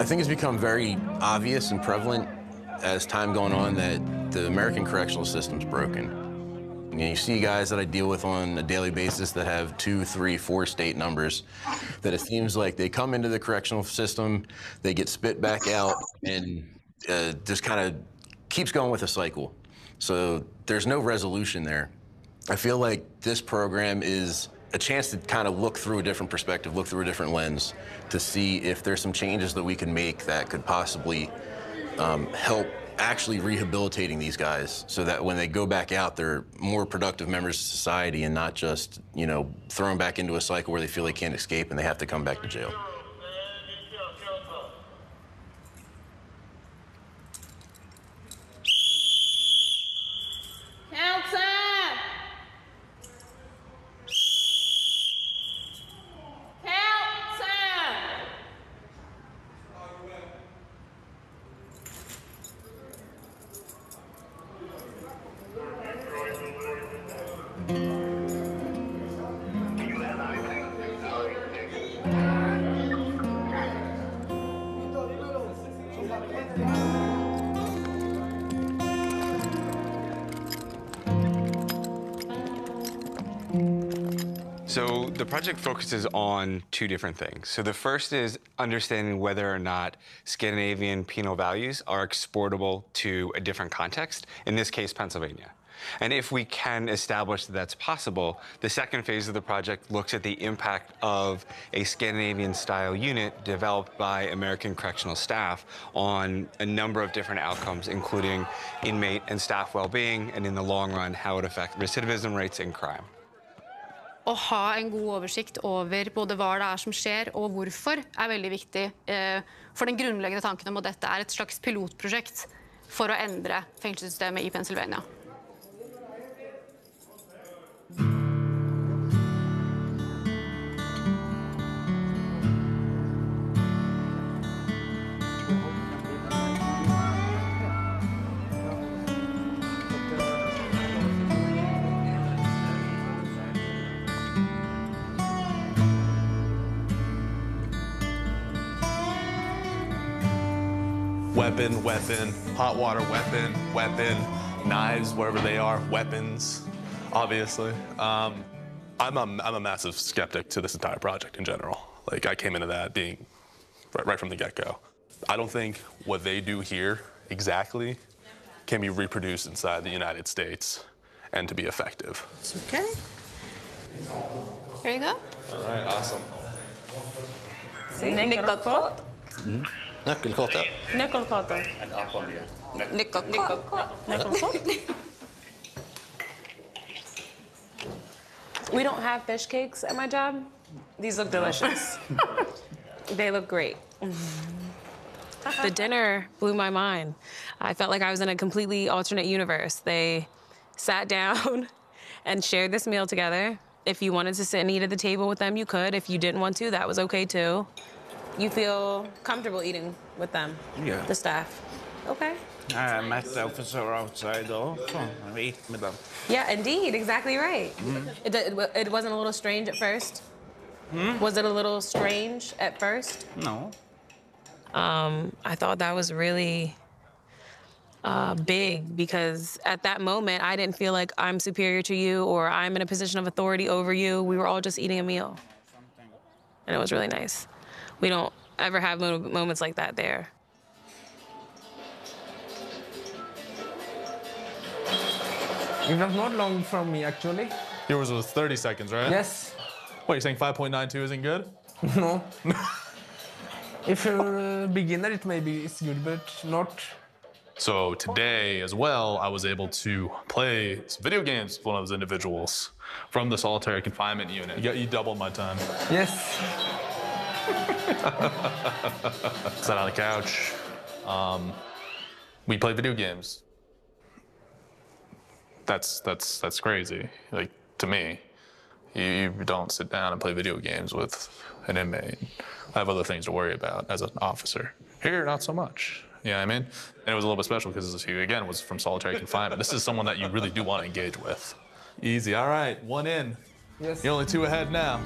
think it's become very obvious and prevalent as time going on that the American correctional system's broken. You see guys that I deal with on a daily basis that have 2, 3, 4 state numbers, that it seems like they come into the correctional system, they get spit back out, and just kind of keeps going with a cycle. So there's no resolution there. I feel like this program is a chance to kind of look through a different perspective, look through a different lens, to see if there's some changes that we can make that could possibly help actually rehabilitating these guys so that when they go back out, they're more productive members of society and not just, you know, thrown back into a cycle where they feel they can't escape and they have to come back to jail. So the project focuses on 2 different things. So the first is understanding whether or not Scandinavian penal values are exportable to a different context, in this case, Pennsylvania. And if we can establish that that's possible, the second phase of the project looks at the impact of a Scandinavian-style unit developed by American correctional staff on a number of different outcomes, including inmate and staff well-being, and in the long run, how it affects recidivism rates and crime. Å ha en god oversikt over både hva det som skjer og hvorfor veldig viktig for den grunnleggende tanken om at dette et slags pilotprosjekt for å endre fengselssystemet I Pennsylvania. Weapon, weapon, hot water, weapon, weapon, knives wherever they are, weapons, obviously. I'm a massive skeptic to this entire project in general. Like, I came into that being right from the get-go. I don't think what they do here exactly can be reproduced inside the United States and to be effective. It's okay. Here you go. All right, awesome. Nyckelkort. Nyckelkortet. Nyckelkortet. We don't have fish cakes at my job. These look delicious. They look great. The dinner blew my mind. I felt like I was in a completely alternate universe. They sat down and shared this meal together. If you wanted to sit and eat at the table with them, you could. If you didn't want to, that was okay too. You feel comfortable eating with them? Yeah. The staff? Okay. I met the officer outside also. I eat with them. Yeah, indeed, exactly right. It wasn't a little strange at first? Was it a little strange at first? No. I thought that was really big because at that moment, I didn't feel like I'm superior to you or I'm in a position of authority over you. We were all just eating a meal. And it was really nice. We don't ever have moments like that there. It was not long from me, actually. Yours was 30 seconds, right? Yes. What, you're saying 5.92 isn't good? No. If you're a beginner, it maybe is good, but not. So today as well, I was able to play some video games with one of those individuals from the solitary confinement unit. You doubled my time. Yes. Sat on the couch. We played video games. That's crazy. Like, to me, you don't sit down and play video games with an inmate. I have other things to worry about as an officer. Here, not so much. You know what I mean? And it was a little bit special because he, again, was from solitary confinement. This is someone that you really do want to engage with. Easy. All right, 1 in. Yes. You're only 2 ahead now.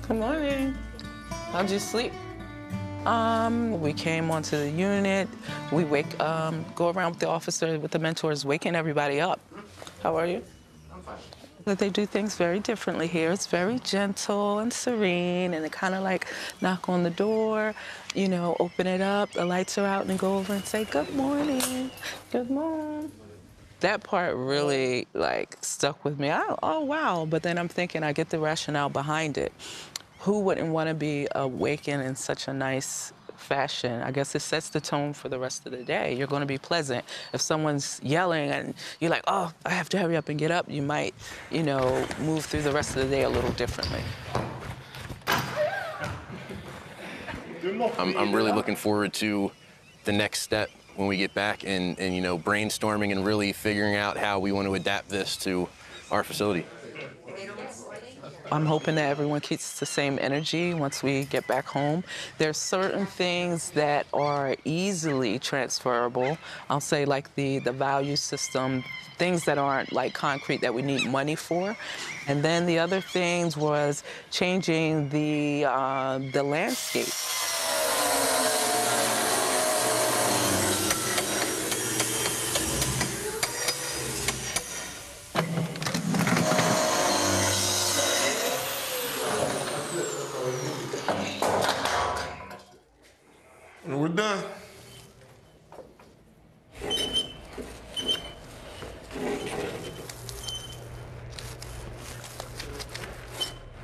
Good morning. How'd you sleep? We came onto the unit. We go around with the officer, with the mentors, waking everybody up. How are you? I'm fine. But they do things very differently here. It's very gentle and serene, and they kind of like knock on the door, you know, open it up, the lights are out, and go over and say, good morning, good morning. That part really like stuck with me. Oh, wow. But then I'm thinking, I get the rationale behind it. Who wouldn't want to be awakened in such a nice fashion? I guess it sets the tone for the rest of the day. You're going to be pleasant. If someone's yelling and you're like, oh, I have to hurry up and get up, you might, you know, move through the rest of the day a little differently. I'm really looking forward to the next step when we get back and you know, brainstorming and really figuring out how we want to adapt this to our facility. I'm hoping that everyone keeps the same energy once we get back home. There's certain things that are easily transferable. I'll say like the value system, things that aren't like concrete that we need money for. And then the other things was changing the landscape. We're done.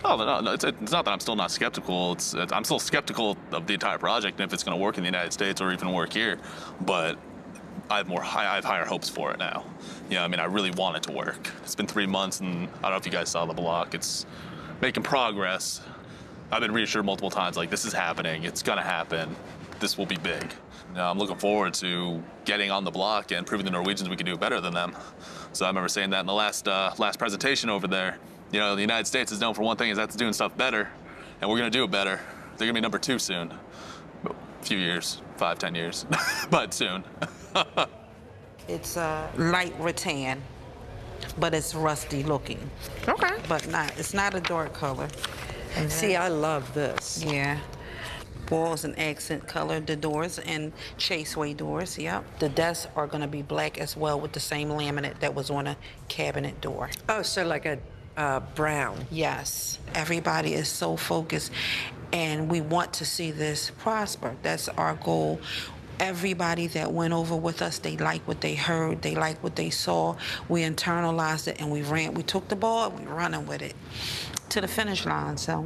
Oh, no, it's not that I'm still not skeptical. I'm still skeptical of the entire project and if it's going to work in the United States or even work here. But I have higher hopes for it now. You know, I mean, I really want it to work. It's been 3 months, and I don't know if you guys saw the block. It's making progress. I've been reassured multiple times, like, this is happening. It's going to happen. This will be big. You know, I'm looking forward to getting on the block and proving the Norwegians we can do better than them. So I remember saying that in the last presentation over there. You know, the United States is known for one thing, is that's doing stuff better, and we're gonna do it better. They're gonna be number 2 soon. A few years, 5, 10 years, but soon. It's light rattan, but it's rusty looking. Okay. But it's not a dark color. And see, I love this. Yeah. Walls and accent color, the doors and chaseway doors, yep. The desks are gonna be black as well with the same laminate that was on a cabinet door. Oh, so like a brown. Yes. Everybody is so focused, and we want to see this prosper. That's our goal. Everybody that went over with us, they like what they heard, they like what they saw. We internalized it and we took the ball, we running with it to the finish line, so.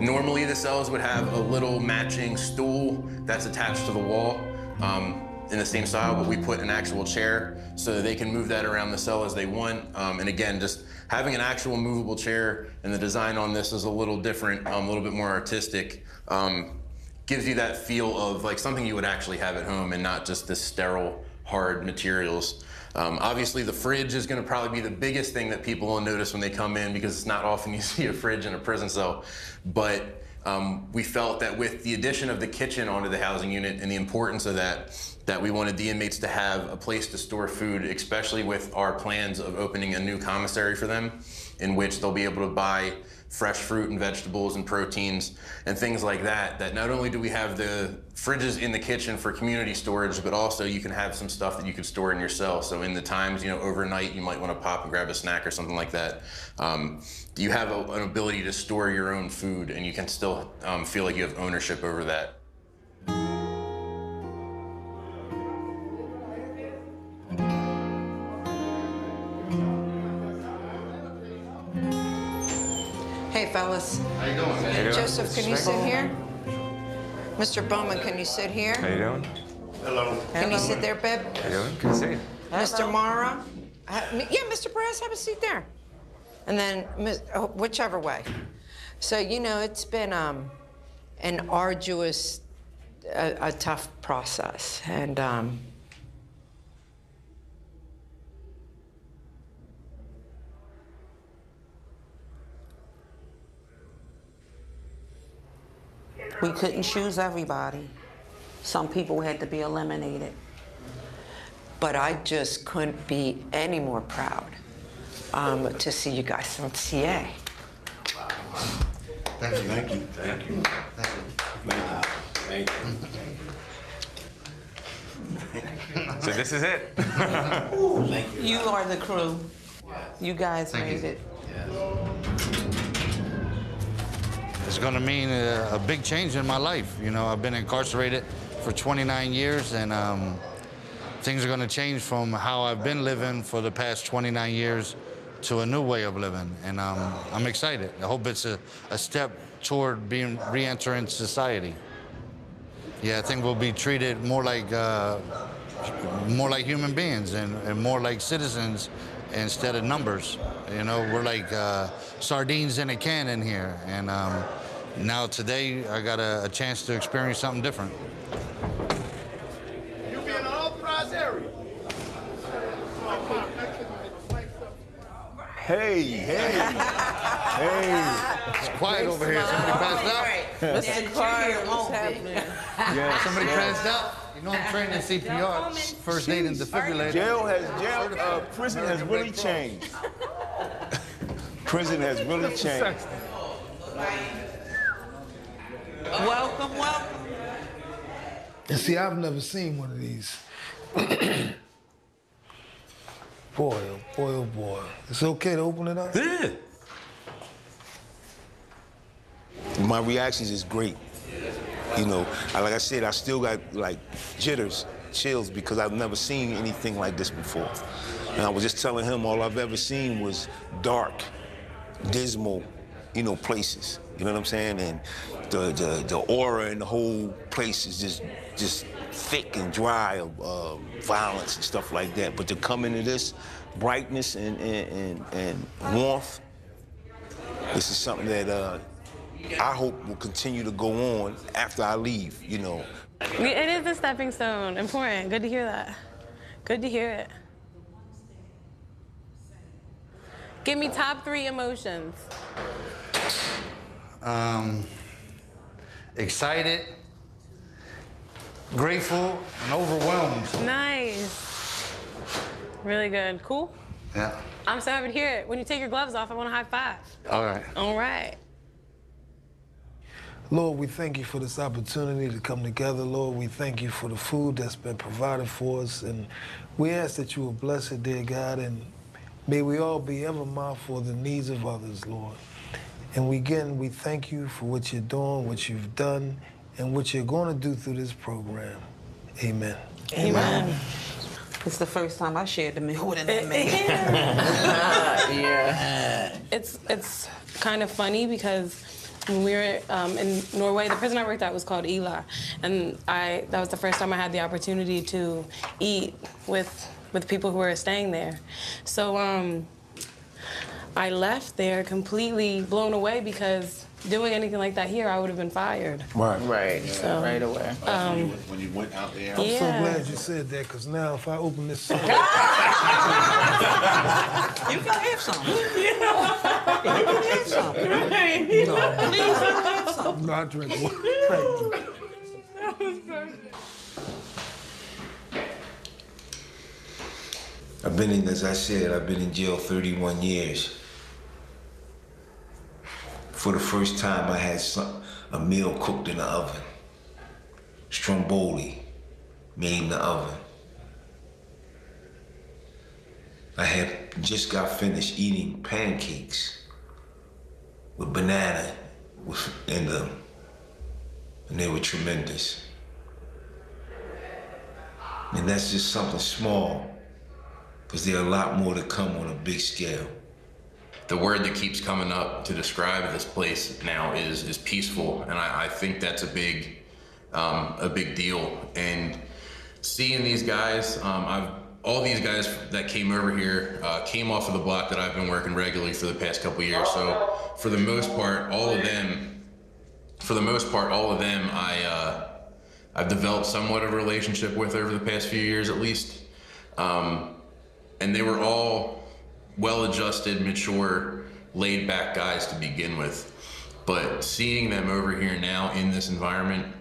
Normally the cells would have a little matching stool that's attached to the wall in the same style, but we put an actual chair so that they can move that around the cell as they want. And again, just having an actual movable chair, and the design on this is a little different, a little bit more artistic, gives you that feel of like something you would actually have at home and not just this sterile, hard materials. Obviously the fridge is gonna probably be the biggest thing that people will notice when they come in, because it's not often you see a fridge in a prison cell. But we felt that with the addition of the kitchen onto the housing unit and the importance of that we wanted the inmates to have a place to store food, especially with our plans of opening a new commissary for them, in which they'll be able to buy fresh fruit and vegetables and proteins and things like that, that not only do we have the fridges in the kitchen for community storage, but also you can have some stuff that you could store in your cell. So in the times, you know, overnight, you might want to pop and grab a snack or something like that. You have an ability to store your own food, and you can still feel like you have ownership over that. Hey, fellas. How you doing? Joseph, can you sit here? Mr. Bowman, can you sit here? How you doing? Hello. Can you sit there, babe? How you doing? Good to see you. Mr. Mara? Yeah, Mr. Perez, have a seat there. and then whichever way. So, you know, it's been an arduous, a tough process. And we couldn't choose everybody. Some people had to be eliminated. But I just couldn't be any more proud to see you guys from CA. Thank you. Thank you. Thank you. Thank you. So this is it. You are the crew. You guys made it. It's going to mean a big change in my life. You know, I've been incarcerated for 29 years, and things are going to change from how I've been living for the past 29 years to a new way of living, and I'm excited. I hope it's a step toward being re-entering society. Yeah, I think we'll be treated more like human beings and more like citizens instead of numbers. You know, we're like sardines in a can in here, and now today I got a chance to experience something different. You'll be in an authorized area. Hey, hey, hey. It's quiet over here. Somebody passed out? Mr. Carter, what's happening? Yeah. Somebody passed out? You know I'm trained in CPR, first aid and defibrillator. Prison has really changed. Prison has really changed. Welcome, welcome. And see, I've never seen one of these. Boy, oh boy, oh boy. It's okay to open it up? Yeah. My reactions is great. You know, like I said, I still got like jitters, chills, because I've never seen anything like this before. And I was just telling him all I've ever seen was dark, dismal, you know, places. You know what I'm saying? And the aura in the whole place is just thick and dry of violence and stuff like that. But to come into this brightness and warmth, this is something that I hope will continue to go on after I leave, you know. It is a stepping stone. Important. Good to hear that. Good to hear it. Give me top 3 emotions. Excited, grateful, and overwhelmed. Nice. Really good. Cool? Yeah. I'm so happy to hear it. When you take your gloves off, I want a high five. All right. All right. Lord, we thank you for this opportunity to come together. Lord, we thank you for the food that's been provided for us. And we ask that you will bless it, dear God, and may we all be ever mindful of the needs of others, Lord. And we thank you for what you're doing, what you've done, and what you're going to do through this program. Amen. Amen. It's the first time I shared the meal with an inmate. Yeah. It's kind of funny because when we were in Norway, the prison I worked at was called Ila, and that was the first time I had the opportunity to eat with people who were staying there. So I left there completely blown away because doing anything like that here, I would have been fired. Right. So, Right away. When you went out there. I'm so glad you said that, because now if I open this song... You can have some. You can have some. No, please have some. No, I drink water. Thank you. That was perfect. I've been in, as I said, I've been in jail 31 years. For the first time, I had a meal cooked in the oven. Stromboli made in the oven. I had just got finished eating pancakes with banana in them, and they were tremendous. And that's just something small, because there are a lot more to come on a big scale. The word that keeps coming up to describe this place now is peaceful, and I think that's a big deal. And seeing these guys, I've all these guys that came over here came off of the block that I've been working regularly for the past couple of years. So for the most part, all of them, I've developed somewhat of a relationship with over the past few years at least. And they were all well-adjusted, mature, laid-back guys to begin with. But seeing them over here now in this environment,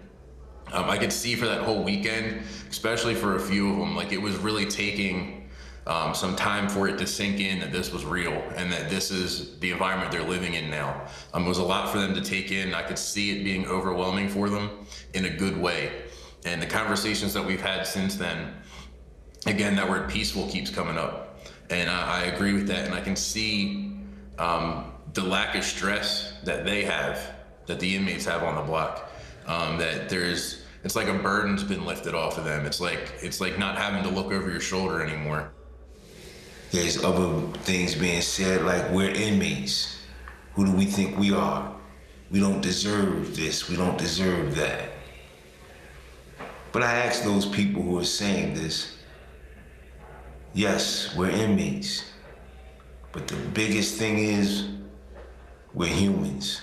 I could see for that whole weekend, especially for a few of them, like it was really taking some time for it to sink in that this was real and that this is the environment they're living in now. It was a lot for them to take in. I could see it being overwhelming for them in a good way. And the conversations that we've had since then, again, that word peaceful keeps coming up. And I agree with that. And I can see the lack of stress that they have, that the inmates have on the block. That it's like a burden's been lifted off of them. It's like not having to look over your shoulder anymore. There's other things being said like we're inmates. Who do we think we are? We don't deserve this, we don't deserve that. But I ask those people who are saying this, yes, we're inmates. But the biggest thing is, we're humans.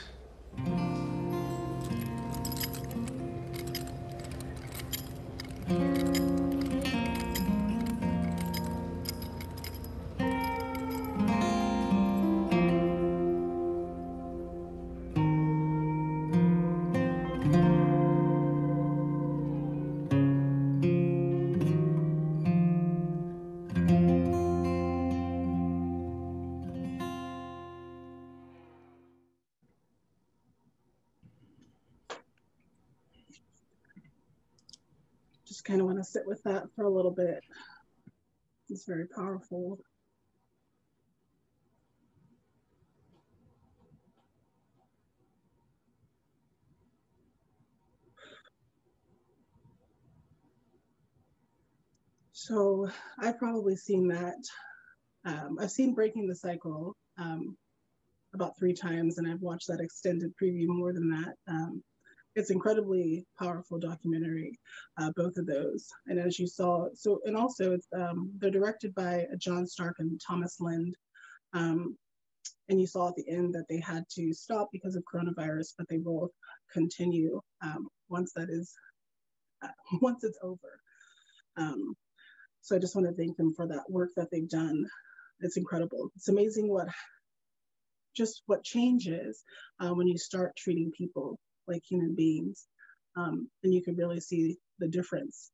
Just kind of want to sit with that for a little bit. It's very powerful. So I've probably seen that. I've seen Breaking the Cycle about 3 times, and I've watched that extended preview more than that. It's incredibly powerful documentary, both of those. And as you saw, and also it's, they're directed by John Stark and Thomas Lind. And you saw at the end that they had to stop because of coronavirus, but they will continue once it's over. So I just want to thank them for that work that they've done. It's incredible. It's amazing what changes when you start treating people like human beings. And you can really see the difference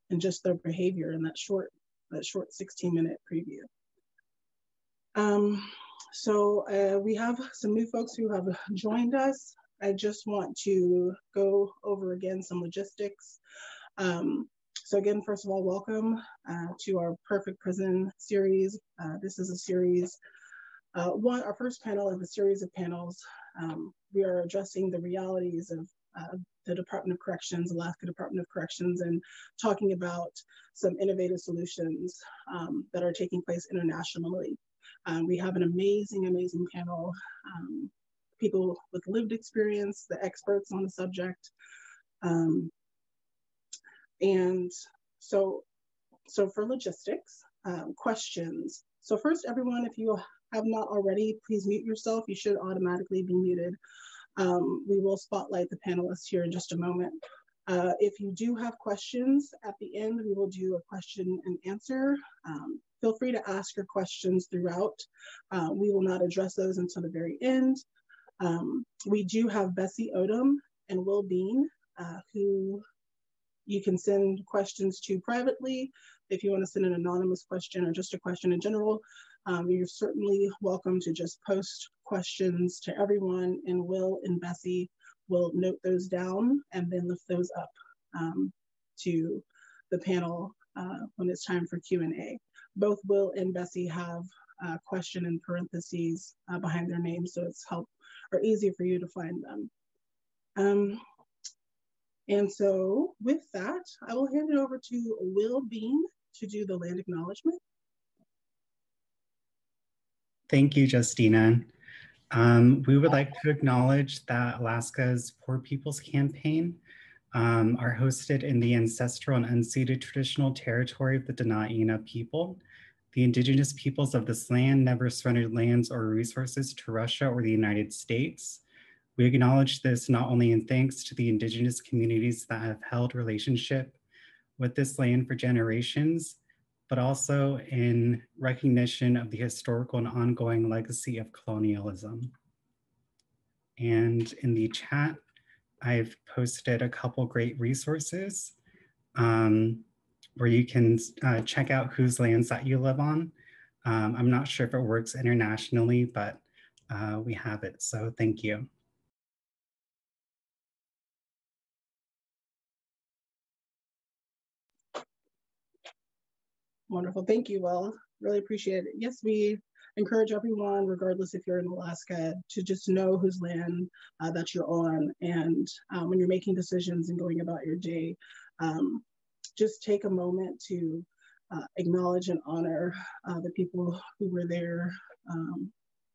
in just their behavior in that short 16-minute preview. So we have some new folks who have joined us. I just want to go over again some logistics. So again, first of all, welcome to our Perfect Prison series. This is a series, our first panel of a series of panels. We are addressing the realities of the Department of Corrections, Alaska Department of Corrections, and talking about some innovative solutions that are taking place internationally. We have an amazing, amazing panel, people with lived experience, the experts on the subject. And so for logistics, questions. So first, everyone, if you have not already, please mute yourself. You should automatically be muted. We will spotlight the panelists here in just a moment. If you do have questions at the end, we will do a question and answer. Feel free to ask your questions throughout. We will not address those until the very end. We do have Bessie Odom and Will Bean, who you can send questions to privately. If you want to send an anonymous question or just a question in general, you're certainly welcome to just post questions to everyone, and Will and Bessie will note those down and then lift those up to the panel when it's time for Q&A. Both Will and Bessie have a question in parentheses behind their names, so it's easier for you to find them. And so with that, I will hand it over to Will Bean to do the land acknowledgement. Thank you, Justina. We would like to acknowledge that Alaska's Poor People's Campaign are hosted in the ancestral and unceded traditional territory of the Dena'ina people. The indigenous peoples of this land never surrendered lands or resources to Russia or the United States. We acknowledge this not only in thanks to the indigenous communities that have held relationship with this land for generations, but also in recognition of the historical and ongoing legacy of colonialism. And in the chat, I've posted a couple great resources where you can check out whose lands that you live on. I'm not sure if it works internationally, but we have it, so thank you. Wonderful. Thank you, Will. Really appreciate it. Yes, we encourage everyone, regardless if you're in Alaska, to just know whose land that you're on. And when you're making decisions and going about your day, just take a moment to acknowledge and honor the people who were there,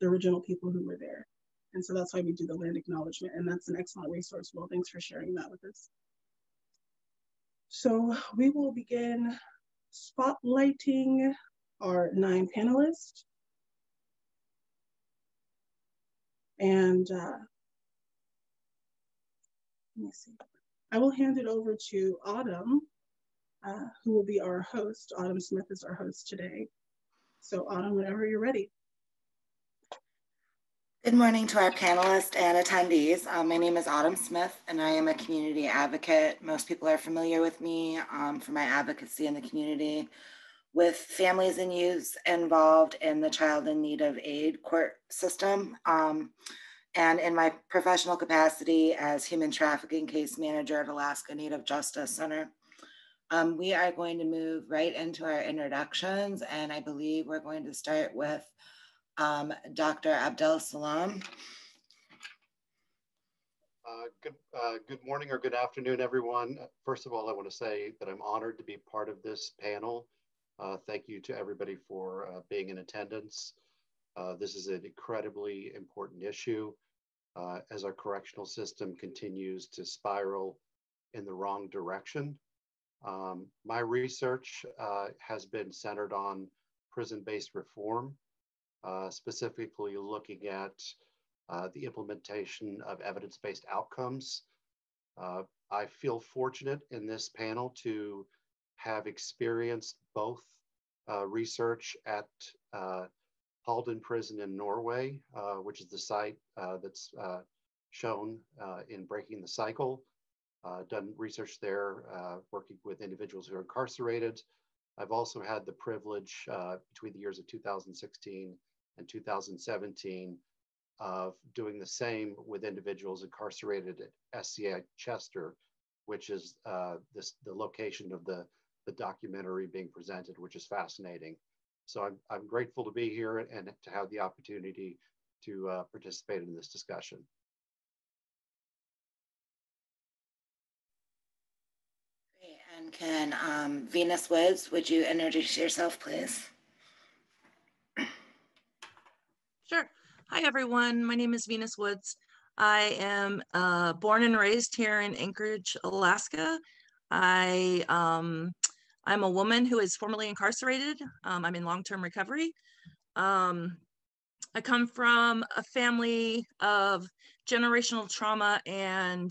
the original people who were there. And so that's why we do the land acknowledgement. And that's an excellent resource. Well, thanks for sharing that with us. So we will begin spotlighting our 9 panelists. And let me see. I will hand it over to Autumn, who will be our host. Autumn Smith is our host today. So Autumn, whenever you're ready. Good morning to our panelists and attendees. My name is Autumn Smith, and I am a community advocate. Most people are familiar with me for my advocacy in the community with families and youths involved in the Child in Need of Aid court system, and in my professional capacity as human trafficking case manager at Alaska Native Justice Center. We are going to move right into our introductions, and I believe we're going to start with Dr. Abdel Salam. Good morning or good afternoon, everyone. First of all, I want to say that I'm honored to be part of this panel. Thank you to everybody for being in attendance. This is an incredibly important issue as our correctional system continues to spiral in the wrong direction. My research has been centered on prison-based reform, specifically looking at the implementation of evidence-based outcomes. I feel fortunate in this panel to have experienced both research at Halden Prison in Norway, which is the site that's shown in Breaking the Cycle. Done research there, working with individuals who are incarcerated. I've also had the privilege between the years of 2016 and 2017 of doing the same with individuals incarcerated at SCI Chester, which is the location of the documentary being presented, which is fascinating. So I'm grateful to be here and to have the opportunity to participate in this discussion. Great. And can Venus Woods, would you introduce yourself, please? Sure. Hi, everyone. My name is Venus Woods. I am born and raised here in Anchorage, Alaska. I'm a woman who is formerly incarcerated. I'm in long-term recovery. I come from a family of generational trauma, and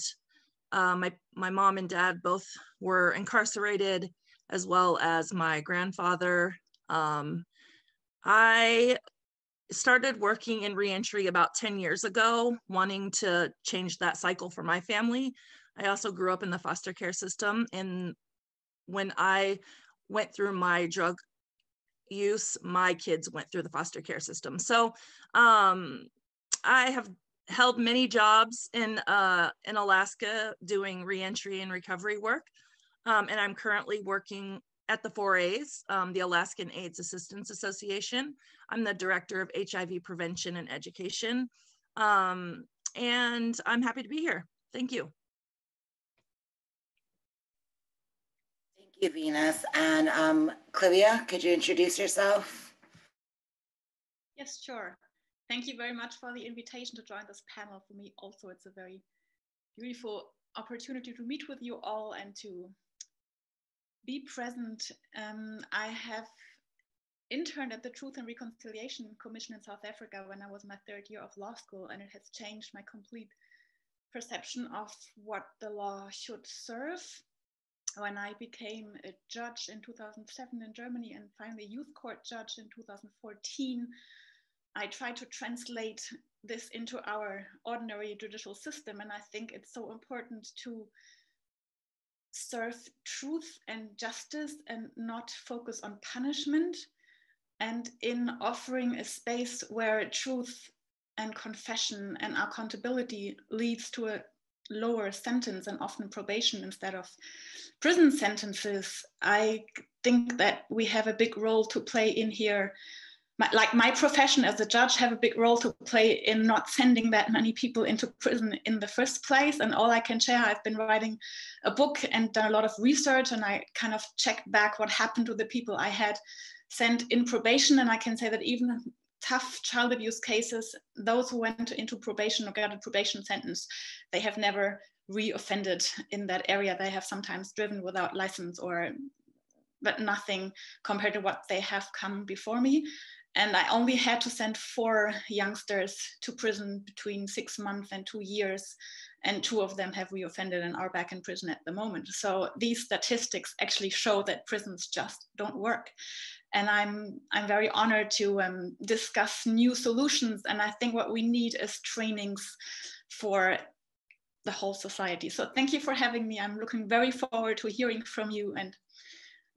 my mom and dad both were incarcerated, as well as my grandfather. I started working in reentry about 10 years ago, wanting to change that cycle for my family. I also grew up in the foster care system, and when I went through my drug use, my kids went through the foster care system. So I have held many jobs in Alaska doing reentry and recovery work. And I'm currently working at the 4A's, the Alaskan AIDS Assistance Association. I'm the director of HIV prevention and education. And I'm happy to be here. Thank you. Thank you, Venus. And Clivia, could you introduce yourself? Yes, sure. Thank you very much for the invitation to join this panel. For me also, it's a very beautiful opportunity to meet with you all and to be present. I have interned at the Truth and Reconciliation Commission in South Africa when I was in my 3rd year of law school, and it has changed my complete perception of what the law should serve. When I became a judge in 2007 in Germany and finally youth court judge in 2014, I tried to translate this into our ordinary judicial system, and I think it's so important to serve truth and justice and not focus on punishment, and in offering a space where truth and confession and accountability leads to a lower sentence and often probation instead of prison sentences, I think that we have a big role to play in here. My profession as a judge have a big role to play in not sending that many people into prison in the first place. And all I can share, I've been writing a book and done a lot of research, and I kind of checked back what happened to the people I had sent in probation. And I can say that even tough child abuse cases, those who went into probation or got a probation sentence, they have never re-offended in that area. They have sometimes driven without license, but nothing compared to what they have come before me. And I only had to send 4 youngsters to prison between 6 months and 2 years. And 2 of them have reoffended and are back in prison at the moment. So these statistics actually show that prisons just don't work. And I'm very honored to discuss new solutions. And I think what we need is trainings for the whole society. So thank you for having me. I'm looking very forward to hearing from you, and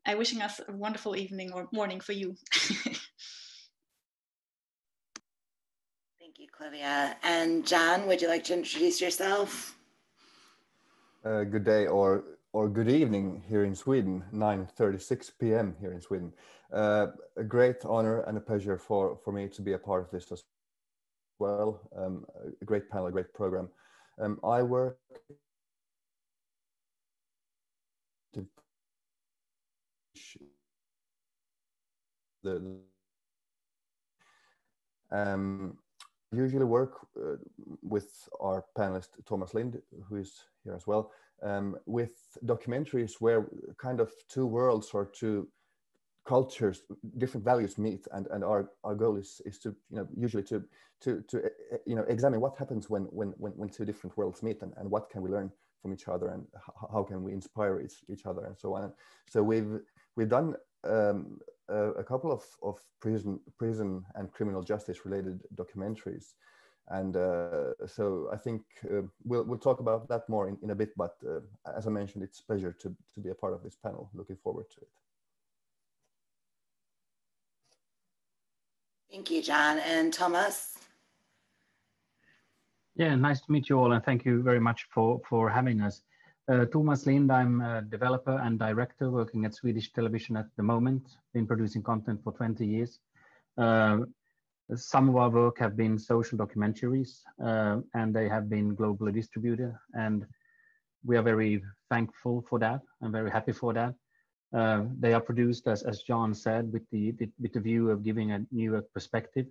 I'm wishing us a wonderful evening or morning for you. Thank you, Clivia. And John, would you like to introduce yourself? Good day or good evening here in Sweden, 9:36 p.m. here in Sweden. A great honor and a pleasure for me to be a part of this as well. A great panel, a great program. I work to usually work with our panelist Thomas Lind, who is here as well, with documentaries where kind of 2 worlds or 2 cultures, different values meet, and our goal is to usually to examine what happens when 2 different worlds meet, and what can we learn from each other, and how can we inspire each other, and so on. So we've done a couple of prison and criminal justice related documentaries, and so I think we'll talk about that more in a bit. But as I mentioned, it's a pleasure to be a part of this panel. Looking forward to it. Thank you, John. And Thomas? Yeah, nice to meet you all, and thank you very much for having us. Thomas Lind, I'm a developer and director working at Swedish television at the moment, been producing content for 20 years. Some of our work have been social documentaries, and they have been globally distributed, and we are very thankful for that. I'm very happy for that. They are produced, as John said, with the view of giving a new perspective,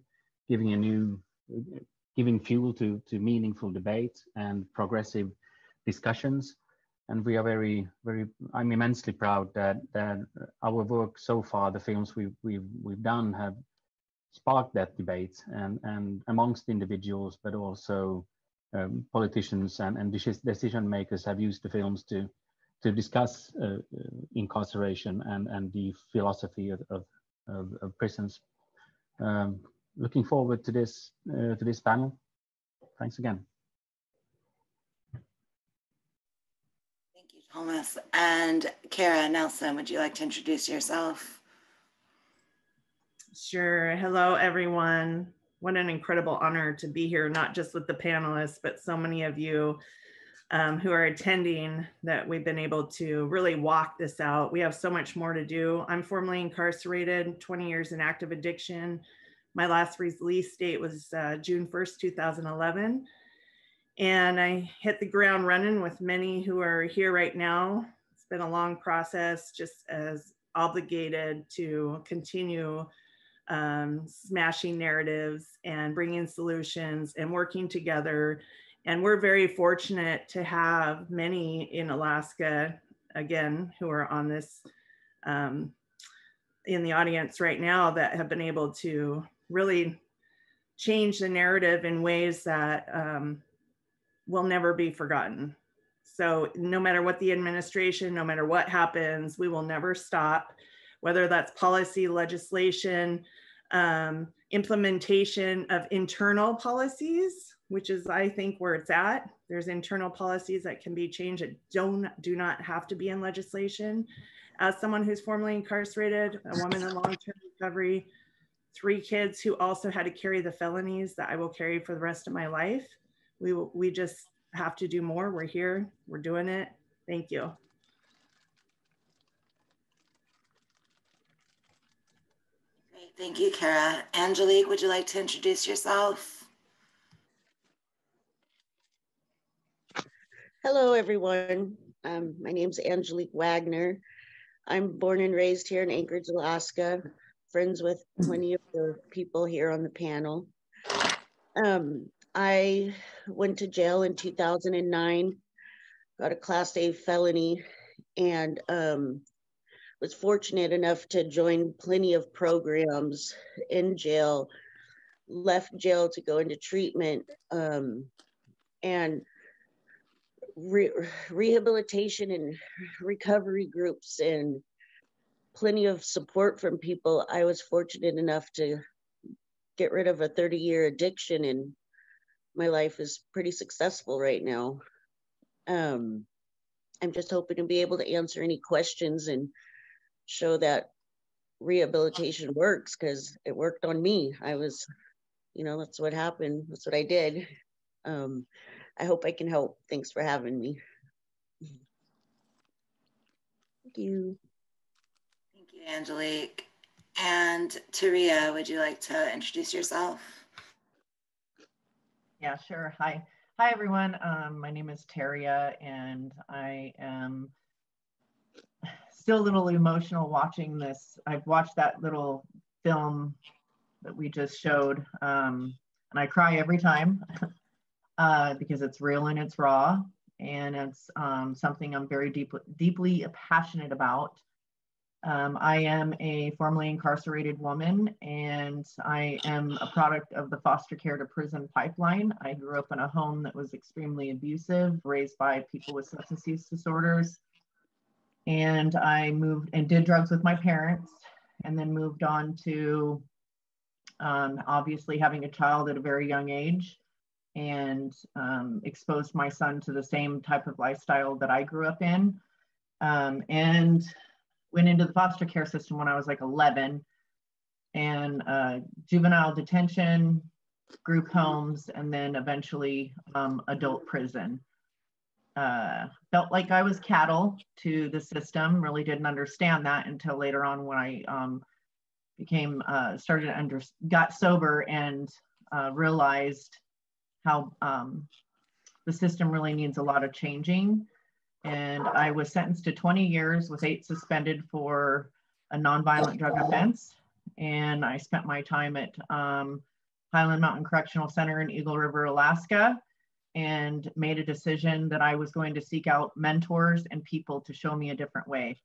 giving fuel to meaningful debate and progressive discussions. And we are I'm immensely proud that our work so far, the films we've done, have sparked that debate and amongst individuals, but also politicians and decision makers have used the films to discuss incarceration and the philosophy of prisons. Looking forward to this panel. Thanks again. Thank you, Thomas. And Kara Nelson, would you like to introduce yourself? Sure. Hello, everyone. What an incredible honor to be here, not just with the panelists, but so many of you who are attending, that we've been able to really walk this out. We have so much more to do. I'm formerly incarcerated, 20 years in active addiction. My last release date was June 1st, 2011. And I hit the ground running with many who are here right now. It's been a long process, just as obligated to continue smashing narratives and bringing solutions and working together And we're very fortunate to have many in Alaska, again, who are on this, in the audience right now, that have been able to really change the narrative in ways that will never be forgotten. So no matter what the administration, no matter what happens, we will never stop, whether that's policy, legislation, implementation of internal policies, which is, I think, where it's at. There's internal policies that can be changed that do not have to be in legislation. As someone who's formerly incarcerated, a woman in long-term recovery, 3 kids who also had to carry the felonies that I will carry for the rest of my life, we just have to do more. We're here, we're doing it. Thank you. Great, thank you, Kara. Angelique, would you like to introduce yourself? Hello, everyone. My name is Angelique Wagner. I'm born and raised here in Anchorage, Alaska, friends with many of the people here on the panel. I went to jail in 2009, got a Class A felony, and was fortunate enough to join plenty of programs in jail, left jail to go into treatment, and rehabilitation and recovery groups and plenty of support from people. I was fortunate enough to get rid of a 30-year addiction, and my life is pretty successful right now. I'm just hoping to be able to answer any questions and show that rehabilitation works, because it worked on me. I was, that's what happened. That's what I did. I hope I can help. Thanks for having me. Thank you. Thank you, Angelique. And Taria, would you like to introduce yourself? Yeah, sure. Hi, everyone. My name is Taria, and I am still a little emotional watching this. I've watched that little film that we just showed, and I cry every time. Because it's real and it's raw, and it's something I'm very deeply passionate about. I am a formerly incarcerated woman, and I am a product of the foster care to prison pipeline. I grew up in a home that was extremely abusive, raised by people with substance use disorders. And I moved and did drugs with my parents, and then moved on to obviously having a child at a very young age, and exposed my son to the same type of lifestyle that I grew up in, and went into the foster care system when I was like 11, and juvenile detention, group homes, and then eventually adult prison. Felt like I was cattle to the system, really didn't understand that until later on when I got sober and realized how the system really needs a lot of changing. And I was sentenced to 20 years with 8 suspended for a nonviolent drug offense. And I spent my time at Highland Mountain Correctional Center in Eagle River, Alaska, and made a decision that I was going to seek out mentors and people to show me a different way.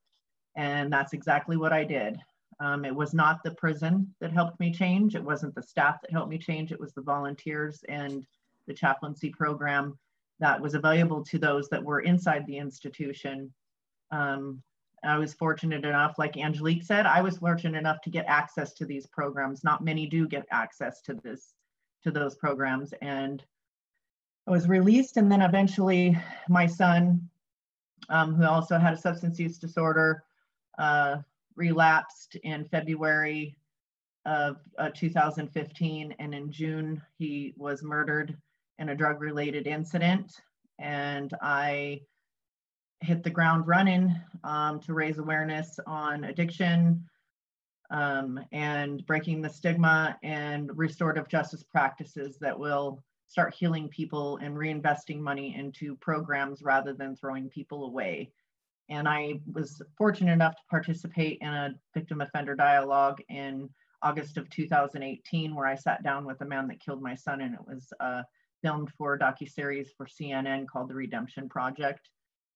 And that's exactly what I did. It was not the prison that helped me change. It wasn't the staff that helped me change. It was the volunteers and the chaplaincy program that was available to those that were inside the institution. I was fortunate enough, like Angelique said, I was fortunate enough to get access to these programs. Not many do get access to those programs. And I was released, and then eventually my son, who also had a substance use disorder, relapsed in February of 2015, and in June he was murdered in a drug-related incident. And I hit the ground running to raise awareness on addiction and breaking the stigma and restorative justice practices that will start healing people and reinvesting money into programs rather than throwing people away. And I was fortunate enough to participate in a victim offender dialogue in August of 2018, where I sat down with the man that killed my son, and it was filmed for a docuseries for CNN called The Redemption Project.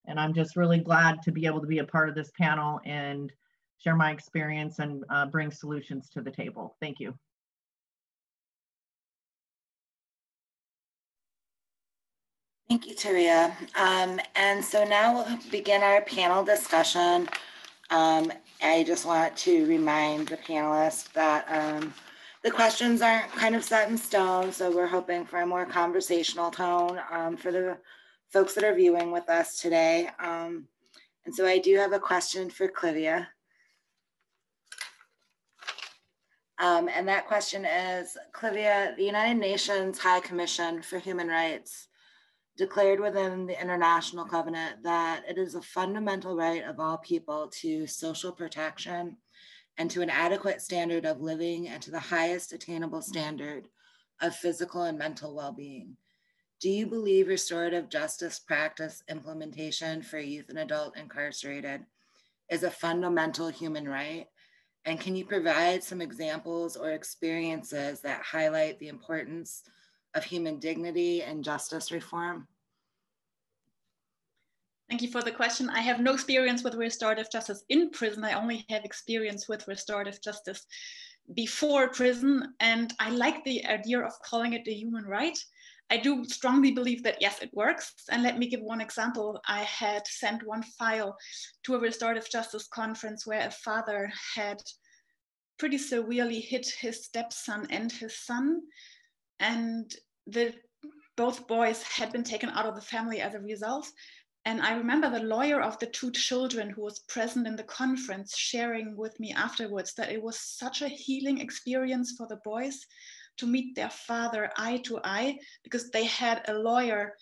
And I'm just really glad to be able to be a part of this panel and share my experience and bring solutions to the table. Thank you. Thank you, Taria. And so now we'll begin our panel discussion. I just want to remind the panelists that the questions aren't kind of set in stone, so we're hoping for a more conversational tone for the folks that are viewing with us today. And so I do have a question for Clivia. And that question is, Clivia, the United Nations High Commission for Human Rights declared within the International Covenant that it is a fundamental right of all people to social protection and to an adequate standard of living and to the highest attainable standard of physical and mental well-being. Do you believe restorative justice practice implementation for youth and adult incarcerated is a fundamental human right? And can you provide some examples or experiences that highlight the importance of human dignity and justice reform? Thank you for the question. I have no experience with restorative justice in prison. I only have experience with restorative justice before prison. And I like the idea of calling it a human right. I do strongly believe that, yes, it works. And let me give one example. I had sent one file to a restorative justice conference where a father had pretty severely hit his stepson and his son. And both boys had been taken out of the family as a result. And I remember the lawyer of the two children who was present in the conference sharing with me afterwards that it was such a healing experience for the boys to meet their father eye to eye, because they had a lawyer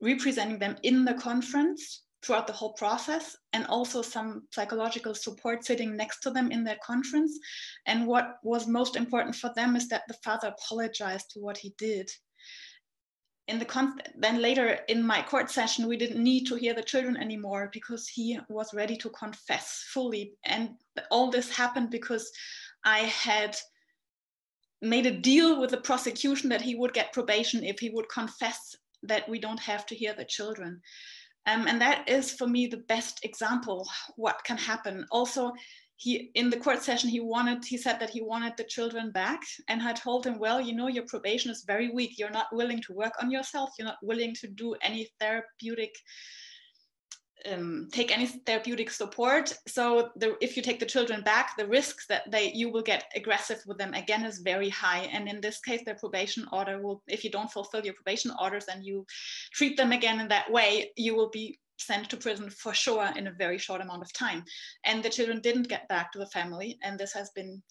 representing them in the conference throughout the whole process, and also some psychological support sitting next to them in their conference. And what was most important for them is that the father apologized for what he did. Then later in my court session, we didn't need to hear the children anymore because he was ready to confess fully. And all this happened because I had made a deal with the prosecution that he would get probation if he would confess that we don't have to hear the children. And that is, for me, the best example what can happen. Also, in the court session, he said that he wanted the children back, and I told him, well, you know, your probation is very weak. You're not willing to work on yourself. You're not willing to do any therapeutic, take any therapeutic support. So if you take the children back, the risks that you will get aggressive with them again is very high. And in this case, their probation order will, if you don't fulfill your probation orders and you treat them again in that way, you will be sent to prison for sure in a very short amount of time. And the children didn't get back to the family. And this has been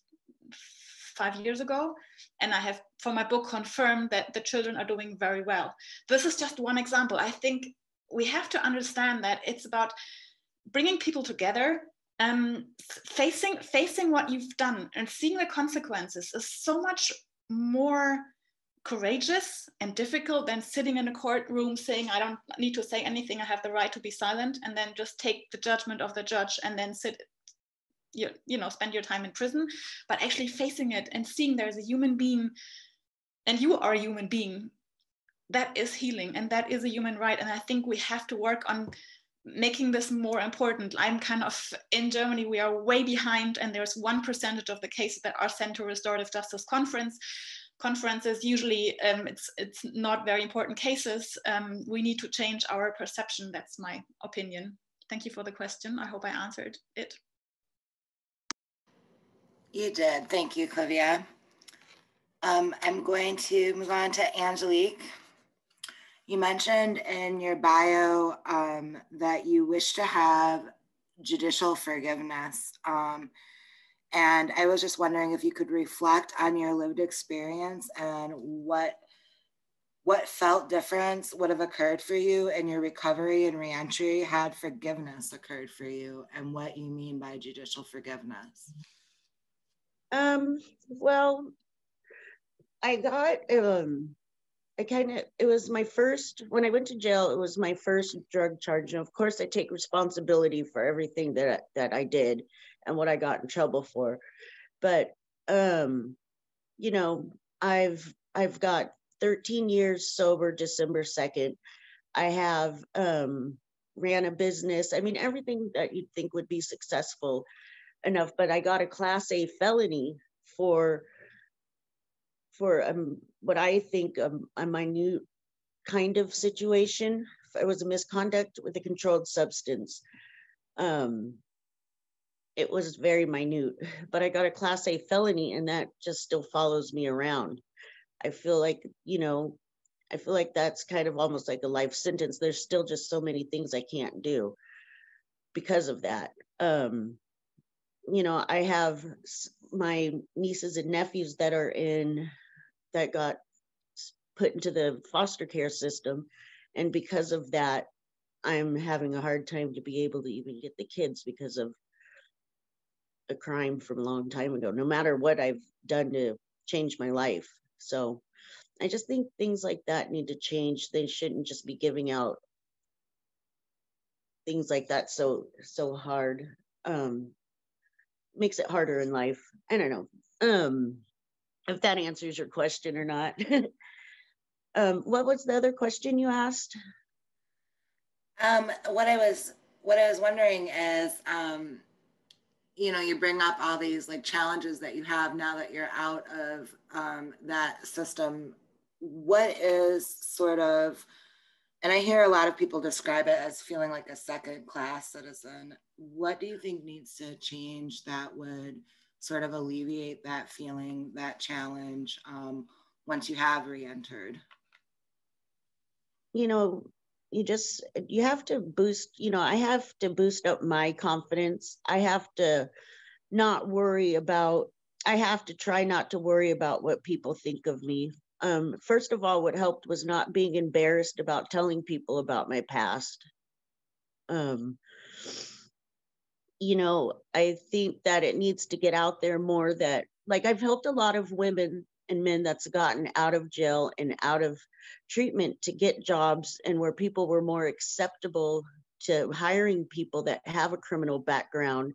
5 years ago. And I have, for my book, confirmed that the children are doing very well. This is just one example. I think we have to understand that it's about bringing people together, facing what you've done and seeing the consequences is so much more courageous and difficult than sitting in a courtroom saying, I don't need to say anything, I have the right to be silent, and then just take the judgment of the judge and then sit, spend your time in prison. But actually facing it and seeing there's a human being and you are a human being, that is healing and that is a human right. And I think we have to work on making this more important. I'm kind of, in Germany, we are way behind, and there's 1% of the cases that are sent to restorative justice conferences. Usually it's not very important cases. We need to change our perception. That's my opinion. Thank you for the question. I hope I answered it. You did. Thank you, Clivia. I'm going to move on to Angelique. You mentioned in your bio that you wish to have judicial forgiveness. And I was just wondering if you could reflect on your lived experience and what felt different would have occurred for you in your recovery and reentry had forgiveness occurred for you, and what you mean by judicial forgiveness. Well, I got, it was my first, when I went to jail, it was my first drug charge. And of course I take responsibility for everything that I did and what I got in trouble for. But, I've got 13 years sober, December 2nd. I have ran a business. I mean, everything that you'd think would be successful enough, but I got a Class A felony for what I think a minute kind of situation. It was a misconduct with a controlled substance. It was very minute, but I got a Class A felony, and that just still follows me around. I feel like, I feel like that's kind of almost like a life sentence. There's still just so many things I can't do because of that. I have my nieces and nephews that got put into the foster care system. And because of that, I'm having a hard time to be able to even get the kids because of a crime from a long time ago, no matter what I've done to change my life. So I just think things like that need to change. They shouldn't just be giving out things like that so hard. Makes it harder in life. I don't know if that answers your question or not. What was the other question you asked? What I was wondering is, you bring up all these like challenges that you have now that you're out of that system. What is sort of, and I hear a lot of people describe it as feeling like a second-class citizen. What do you think needs to change that would sort of alleviate that feeling, that challenge, once you have re-entered? You have to boost, I have to boost up my confidence. I have to try not to worry about what people think of me. First of all, what helped was not being embarrassed about telling people about my past. I think that it needs to get out there more that, like, I've helped a lot of women and men that's gotten out of jail and out of treatment to get jobs, and where people were more acceptable to hiring people that have a criminal background.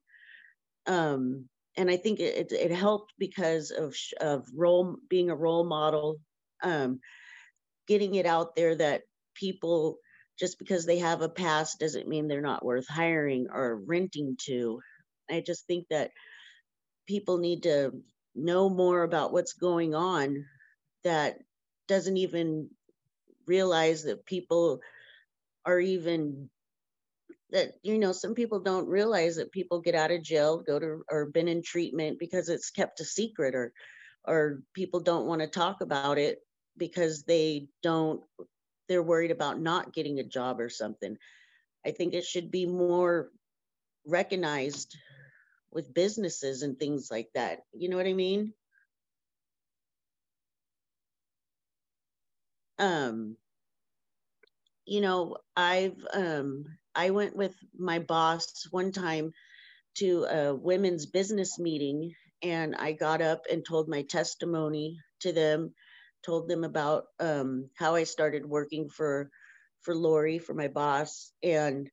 And I think it helped because of being a role model, getting it out there that people, just because they have a past doesn't mean they're not worth hiring or renting to. I just think that people need to know more about what's going on that doesn't even realize that people are even that, some people don't realize that people get out of jail, or been in treatment because it's kept a secret, or people don't want to talk about it because they're worried about not getting a job or something. I think it should be more recognized with businesses and things like that. You know what I mean? I went with my boss one time to a women's business meeting, and I got up and told my testimony to them, told them about how I started working for Lori, for my boss, and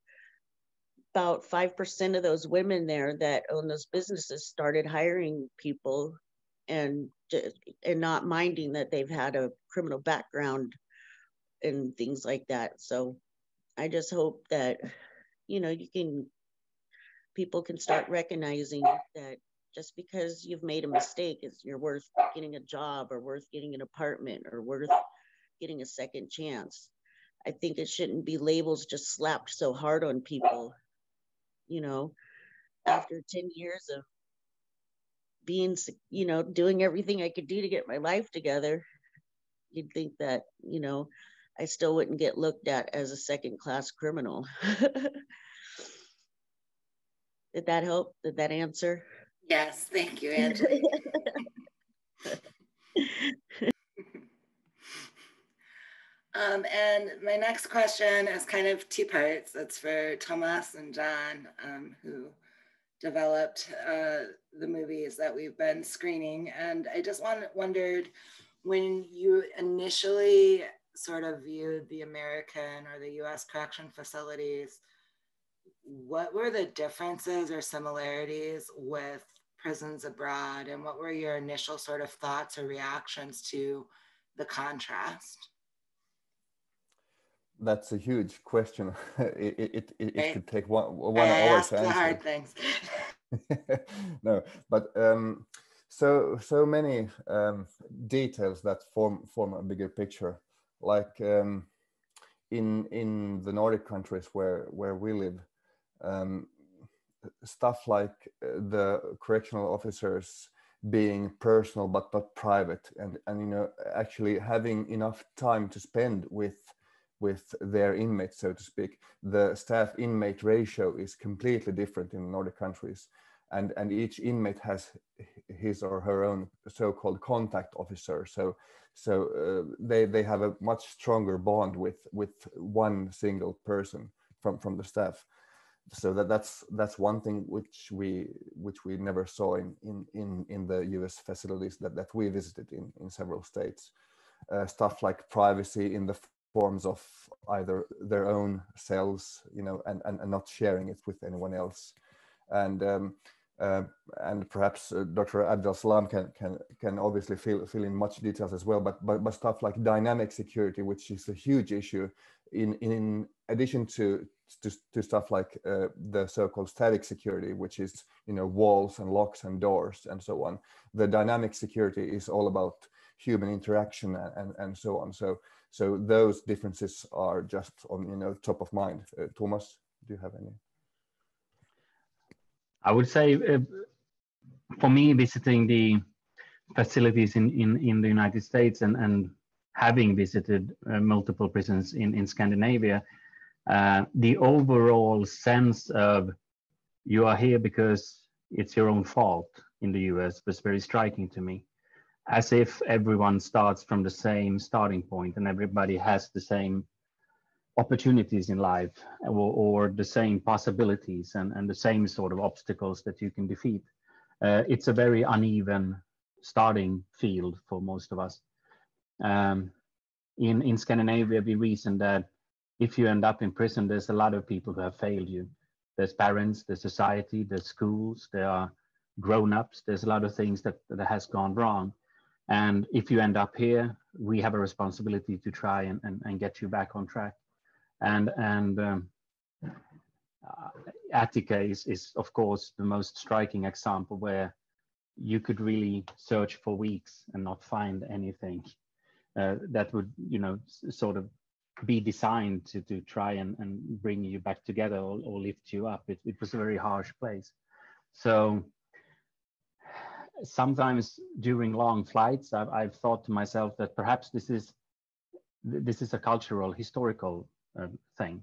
about 5% of those women there that own those businesses started hiring people and not minding that they've had a criminal background and things like that. So I just hope that, people can start recognizing that just because you've made a mistake, you're worth getting a job, or worth getting an apartment, or worth getting a second chance. I think it shouldn't be labels just slapped so hard on people. After 10 years of being, doing everything I could do to get my life together, you'd think that, I still wouldn't get looked at as a second-class criminal. Did that help? Did that answer? Yes, thank you, Angela. And my next question is kind of two parts. It's for Thomas and John, who developed the movies that we've been screening. And I just wondered, when you initially sort of viewed the American or the US correction facilities, what were the differences or similarities with prisons abroad, and what were your initial sort of thoughts or reactions to the contrast? That's a huge question. It could take one I hour ask to the answer. hard things. No, but so many details that form a bigger picture. Like in the Nordic countries where we live, stuff like the correctional officers being personal but not private, and you know, actually having enough time to spend with their inmates, so to speak. The staff inmate ratio is completely different in the Nordic countries, and each inmate has his or her own so-called contact officer. So they have a much stronger bond with one single person from the staff. So that's one thing which we never saw in the US facilities that we visited in several states. Stuff like privacy in the forms of either their own cells, you know, and not sharing it with anyone else. And perhaps Dr. Abdel Salam can obviously fill in much details as well, but stuff like dynamic security, which is a huge issue in addition to stuff like the so-called static security, which is, you know, walls and locks and doors and so on. The dynamic security is all about human interaction and so on. So those differences are just on, you know, top of mind. Thomas, do you have any? I would say, for me, visiting the facilities in the United States and having visited multiple prisons in Scandinavia, the overall sense of you are here because it's your own fault in the US was very striking to me. As if everyone starts from the same starting point and everybody has the same opportunities in life, or the same possibilities and the same sort of obstacles that you can defeat. It's a very uneven starting field for most of us. In Scandinavia, we reason that if you end up in prison, there's a lot of people who have failed you. There's parents, there's society, there's schools, there are grown-ups, there's a lot of things that has gone wrong. And if you end up here, we have a responsibility to try and get you back on track. And Attica is of course the most striking example, where you could really search for weeks and not find anything that would, you know, sort of be designed to try and bring you back together or lift you up. It was a very harsh place. So sometimes during long flights, I've thought to myself that perhaps this is a cultural, historical thing,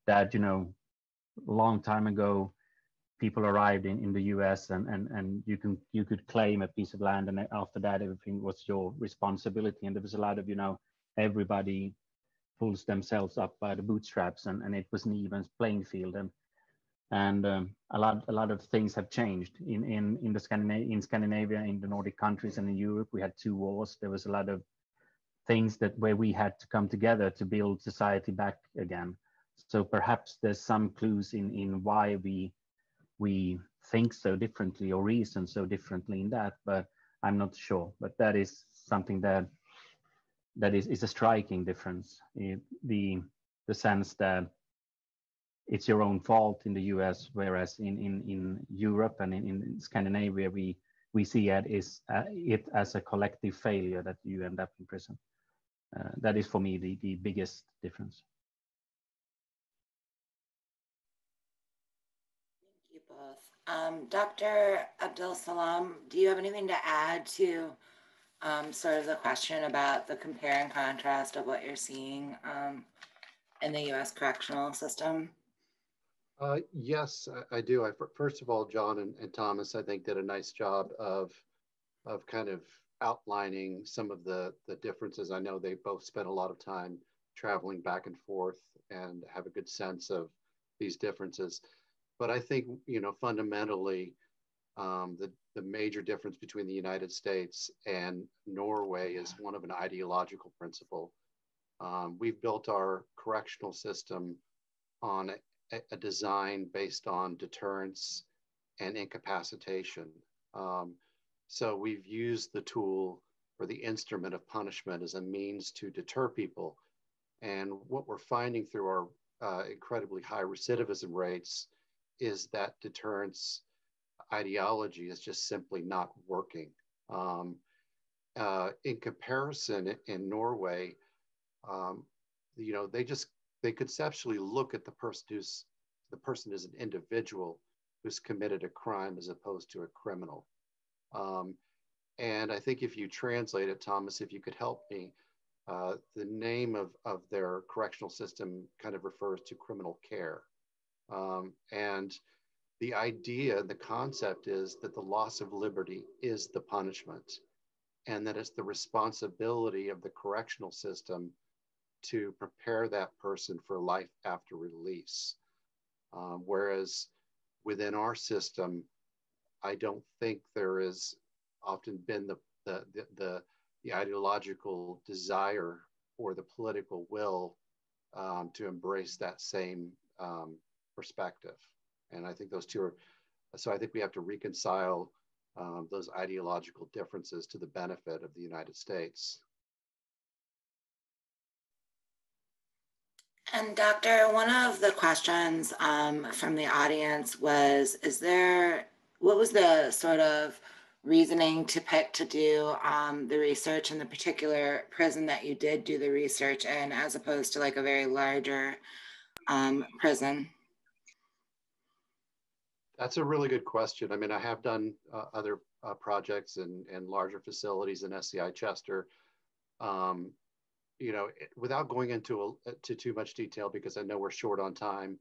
that, you know, a long time ago, people arrived in the US and you could claim a piece of land, and after that, everything was your responsibility. And there was a lot of, you know, everybody pulls themselves up by the bootstraps, and it was an even playing field. And a lot of things have changed in Scandinavia, in the Nordic countries, and in Europe. We had 2 wars. There was a lot of things where we had to come together to build society back again. So perhaps there's some clues in why we think so differently or reason so differently in that, but I'm not sure. But that is something that is a striking difference. The sense that it's your own fault in the US, whereas in Europe and in Scandinavia, we see it as a collective failure that you end up in prison. That is for me the biggest difference. Thank you both. Dr. Abdel Salam, do you have anything to add to sort of the question about the compare and contrast of what you're seeing in the US correctional system? Yes, I do. First of all, John and Thomas, I think, did a nice job of kind of outlining some of the differences. I know they both spent a lot of time traveling back and forth and have a good sense of these differences. But I think, you know, fundamentally, the major difference between the United States and Norway is one of an ideological principle. We've built our correctional system on a design based on deterrence and incapacitation. So we've used the tool or the instrument of punishment as a means to deter people. And what we're finding through our incredibly high recidivism rates is that deterrence ideology is just simply not working. In comparison, in Norway, you know, they conceptually look at the person as an individual who's committed a crime as opposed to a criminal. And I think if you translate it, Thomas, if you could help me, the name of their correctional system kind of refers to criminal care. And the idea, the concept is that the loss of liberty is the punishment, and that it's the responsibility of the correctional system to prepare that person for life after release. Whereas within our system, I don't think there has often been the ideological desire or the political will to embrace that same perspective. And I think those two are, so I think we have to reconcile those ideological differences to the benefit of the United States. And Doctor, one of the questions from the audience was, what was the sort of reasoning to pick to do the research in the particular prison that you did do the research in, as opposed to like a very larger prison? That's a really good question. I mean, I have done other projects in larger facilities in SCI Chester. You know, without going into too much detail, because I know we're short on time,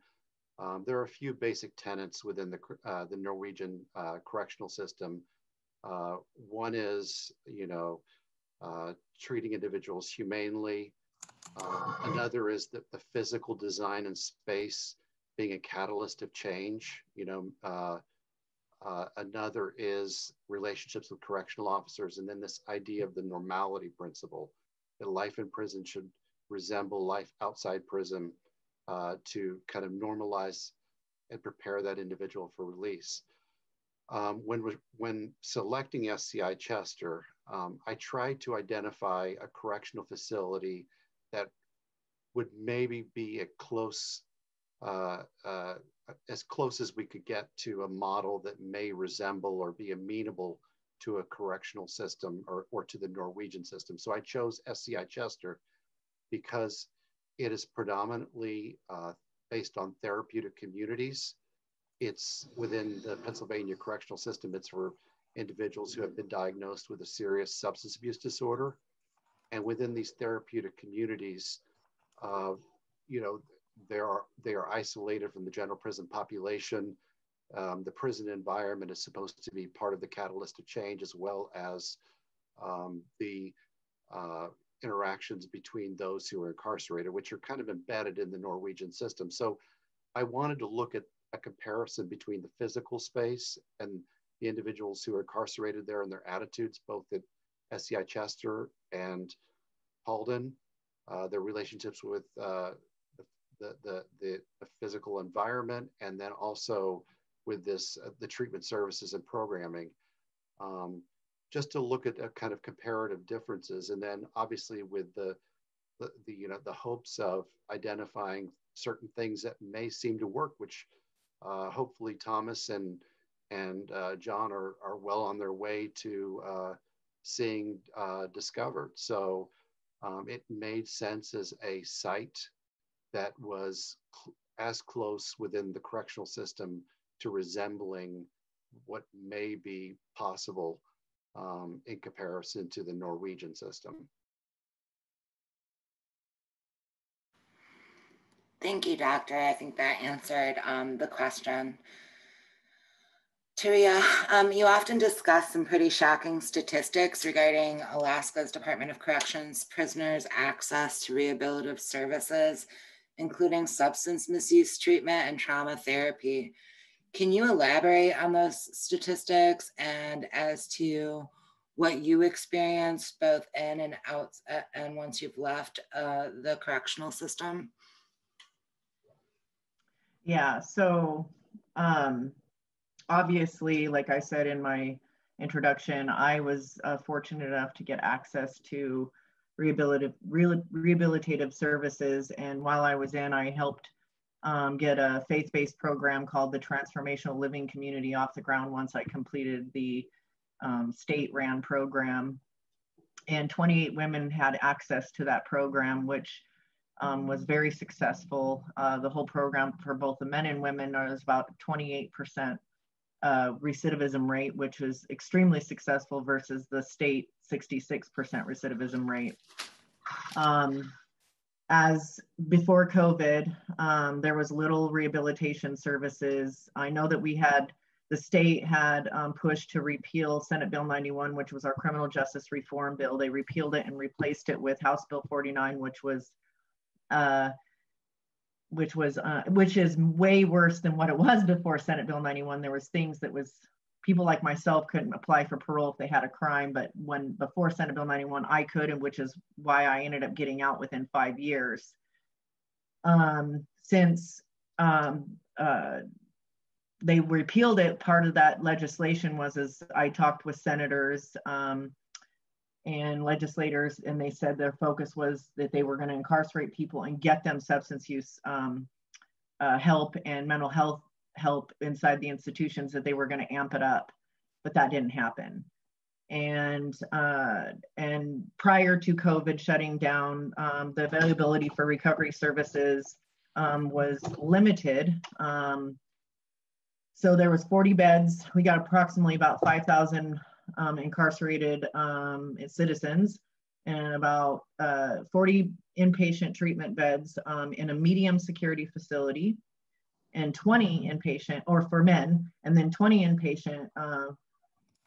there are a few basic tenets within the Norwegian correctional system. One is, you know, treating individuals humanely. Another is that the physical design and space being a catalyst of change. You know, another is relationships with correctional officers, and then this idea of the normality principle, that life in prison should resemble life outside prison to kind of normalize and prepare that individual for release. When selecting SCI Chester, I tried to identify a correctional facility that would maybe be as close as we could get to a model that may resemble or be amenable to a correctional system or to the Norwegian system. So I chose SCI Chester because it is predominantly based on therapeutic communities. It's within the Pennsylvania correctional system. It's for individuals who have been diagnosed with a serious substance abuse disorder. And within these therapeutic communities, you know, they are isolated from the general prison population. The prison environment is supposed to be part of the catalyst of change, as well as the interactions between those who are incarcerated, which are kind of embedded in the Norwegian system. So I wanted to look at a comparison between the physical space and the individuals who are incarcerated there and their attitudes, both at SCI Chester and Halden, their relationships with the physical environment, and then also with this the treatment services and programming, just to look at a kind of comparative differences, and then obviously with the you know, the hopes of identifying certain things that may seem to work, which hopefully Thomas and John are well on their way to seeing discovered. So it made sense as a site that was as close within the correctional system to resembling what may be possible in comparison to the Norwegian system. Thank you, Doctor. I think that answered the question. Taria, you often discuss some pretty shocking statistics regarding Alaska's Department of Corrections prisoners' access to rehabilitative services, including substance misuse treatment and trauma therapy. Can you elaborate on those statistics and as to what you experienced both in and out and once you've left the correctional system? Yeah, so obviously, like I said in my introduction, I was fortunate enough to get access to rehabilitative services. And while I was in, I helped get a faith-based program called the Transformational Living Community off the ground once I completed the state-ran program. And 28 women had access to that program, which was very successful. The whole program for both the men and women was about 28% recidivism rate, which was extremely successful versus the state 66% recidivism rate. As before COVID, there was little rehabilitation services. I know that the state had pushed to repeal Senate Bill 91, which was our criminal justice reform bill. They repealed it and replaced it with House Bill 49, which is way worse than what it was before Senate Bill 91. There was things that people like myself couldn't apply for parole if they had a crime, but before Senate Bill 91, I could, and which is why I ended up getting out within 5 years. Since they repealed it, part of that legislation was, as I talked with senators and legislators, and they said their focus was that they were going to incarcerate people and get them substance use help and mental health help inside the institutions, that they were going to amp it up, but that didn't happen. And prior to COVID shutting down, the availability for recovery services was limited. So there was 40 beds. We got approximately about 5,000 incarcerated citizens, and about 40 inpatient treatment beds in a medium security facility, and 20 inpatient, or for men, and then 20 inpatient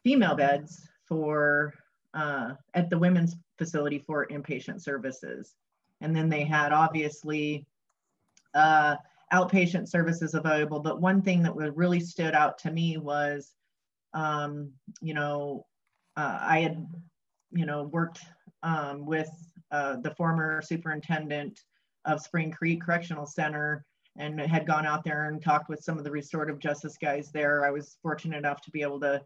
female beds for at the women's facility for inpatient services. And then they had obviously outpatient services available. But one thing that really stood out to me was, I had, worked with the former superintendent of Spring Creek Correctional Center, and had gone out there and talked with some of the restorative justice guys there. I was fortunate enough to be able to,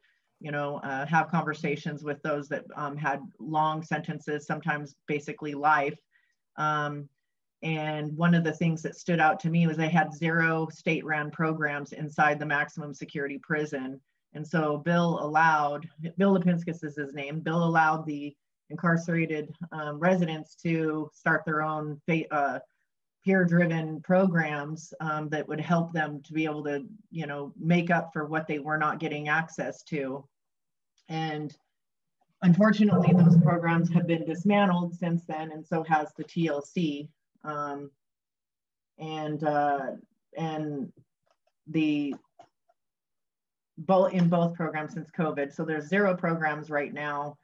have conversations with those that had long sentences, sometimes basically life. And one of the things that stood out to me was they had 0 state-run programs inside the maximum security prison. And so Bill Lipinskis is his name, Bill allowed the incarcerated residents to start their own peer-driven programs that would help them to be able to, make up for what they were not getting access to. And unfortunately, those programs have been dismantled since then, and so has the TLC. In both programs since COVID. So there's 0 programs right now.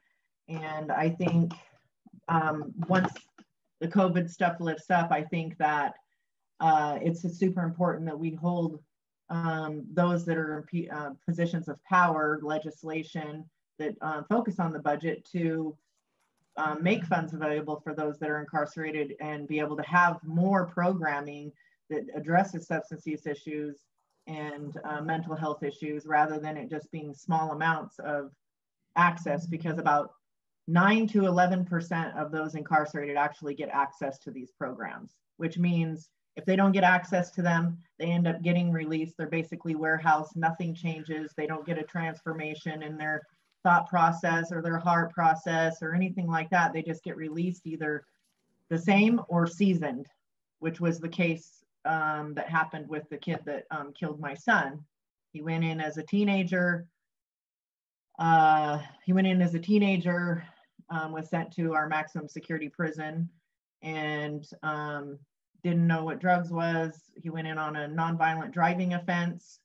And I think once the COVID stuff lifts up, I think that it's super important that we hold those that are in positions of power, legislation that focus on the budget, to make funds available for those that are incarcerated, and be able to have more programming that addresses substance use issues and mental health issues, rather than it just being small amounts of access, because about 9 to 11% of those incarcerated actually get access to these programs, which means if they don't get access to them, they end up getting released. They're basically warehoused, nothing changes. They don't get a transformation in their thought process or their heart process or anything like that. They just get released either the same or seasoned, which was the case that happened with the kid that killed my son. He went in as a teenager. Was sent to our maximum security prison, and didn't know what drugs was. He went in on a nonviolent driving offense,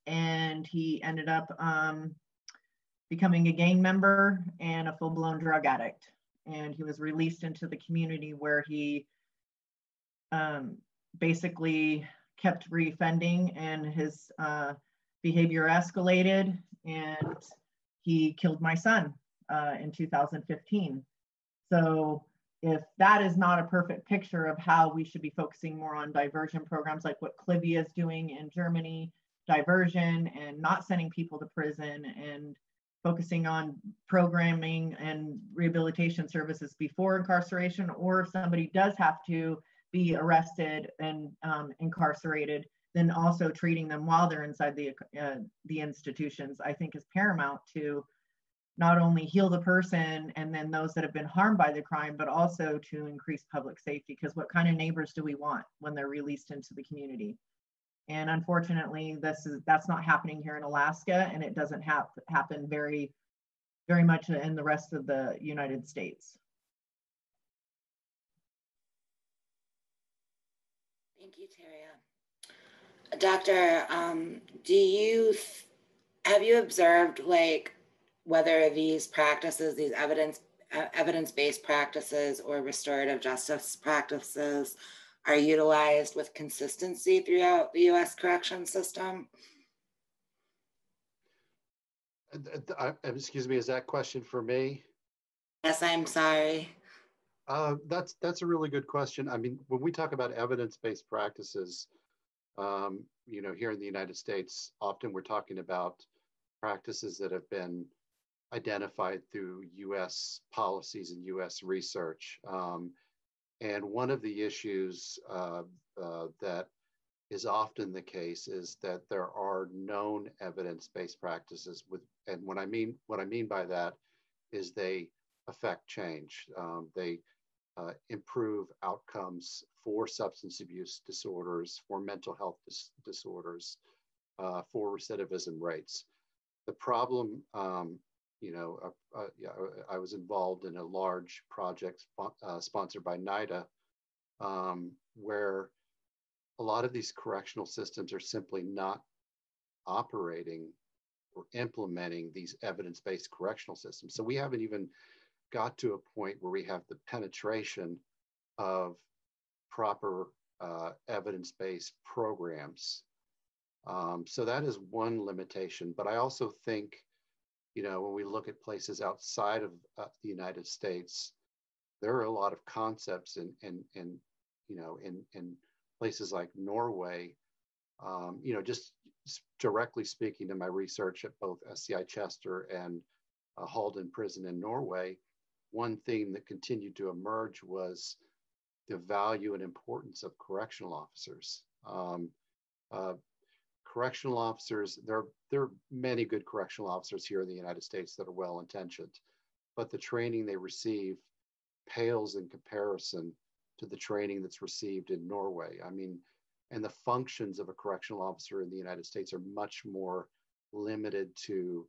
and he ended up becoming a gang member and a full-blown drug addict. And he was released into the community, where he basically kept reoffending, and his behavior escalated, and he killed my son in 2015. So if that is not a perfect picture of how we should be focusing more on diversion programs, like what Clivia is doing in Germany, diversion and not sending people to prison, and focusing on programming and rehabilitation services before incarceration, or if somebody does have to be arrested and incarcerated, then also treating them while they're inside the institutions, I think is paramount to not only heal the person and then those that have been harmed by the crime, but also to increase public safety. Because what kind of neighbors do we want when they're released into the community? And unfortunately, that's not happening here in Alaska, and it doesn't happen very much in the rest of the United States. Thank you, Taria. Doctor, have you observed like whether these practices, these evidence-based practices or restorative justice practices are utilized with consistency throughout the U.S. correction system? Excuse me, is that question for me? Yes, I'm sorry. That's a really good question. I mean, when we talk about evidence-based practices, here in the United States, often we're talking about practices that have been identified through U.S. policies and U.S. research. And one of the issues that is often the case is that there are known evidence-based practices and what I mean by that is they affect change. They improve outcomes for substance abuse disorders, for mental health disorders, for recidivism rates. The problem, I was involved in a large project sponsored by NIDA, where a lot of these correctional systems are simply not operating or implementing these evidence-based correctional systems. So we haven't even got to a point where we have the penetration of proper evidence-based programs. So that is one limitation. But I also think, when we look at places outside of the United States, there are a lot of concepts in places like Norway. Just directly speaking to my research at both SCI Chester and Halden Prison in Norway, one theme that continued to emerge was the value and importance of correctional officers. Correctional officers, there are many good correctional officers here in the United States that are well-intentioned, but the training they receive pales in comparison to the training that's received in Norway. I mean, and the functions of a correctional officer in the United States are much more limited to,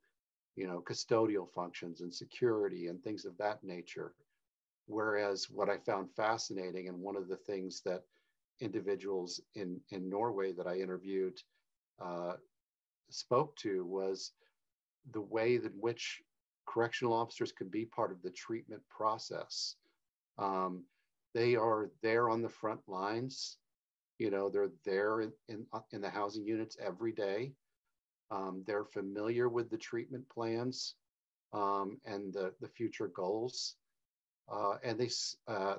custodial functions and security and things of that nature. Whereas what I found fascinating, and one of the things that individuals in Norway that I interviewed spoke to, was the way in which correctional officers could be part of the treatment process. They are there on the front lines. They're there in the housing units every day. They're familiar with the treatment plans and the future goals. And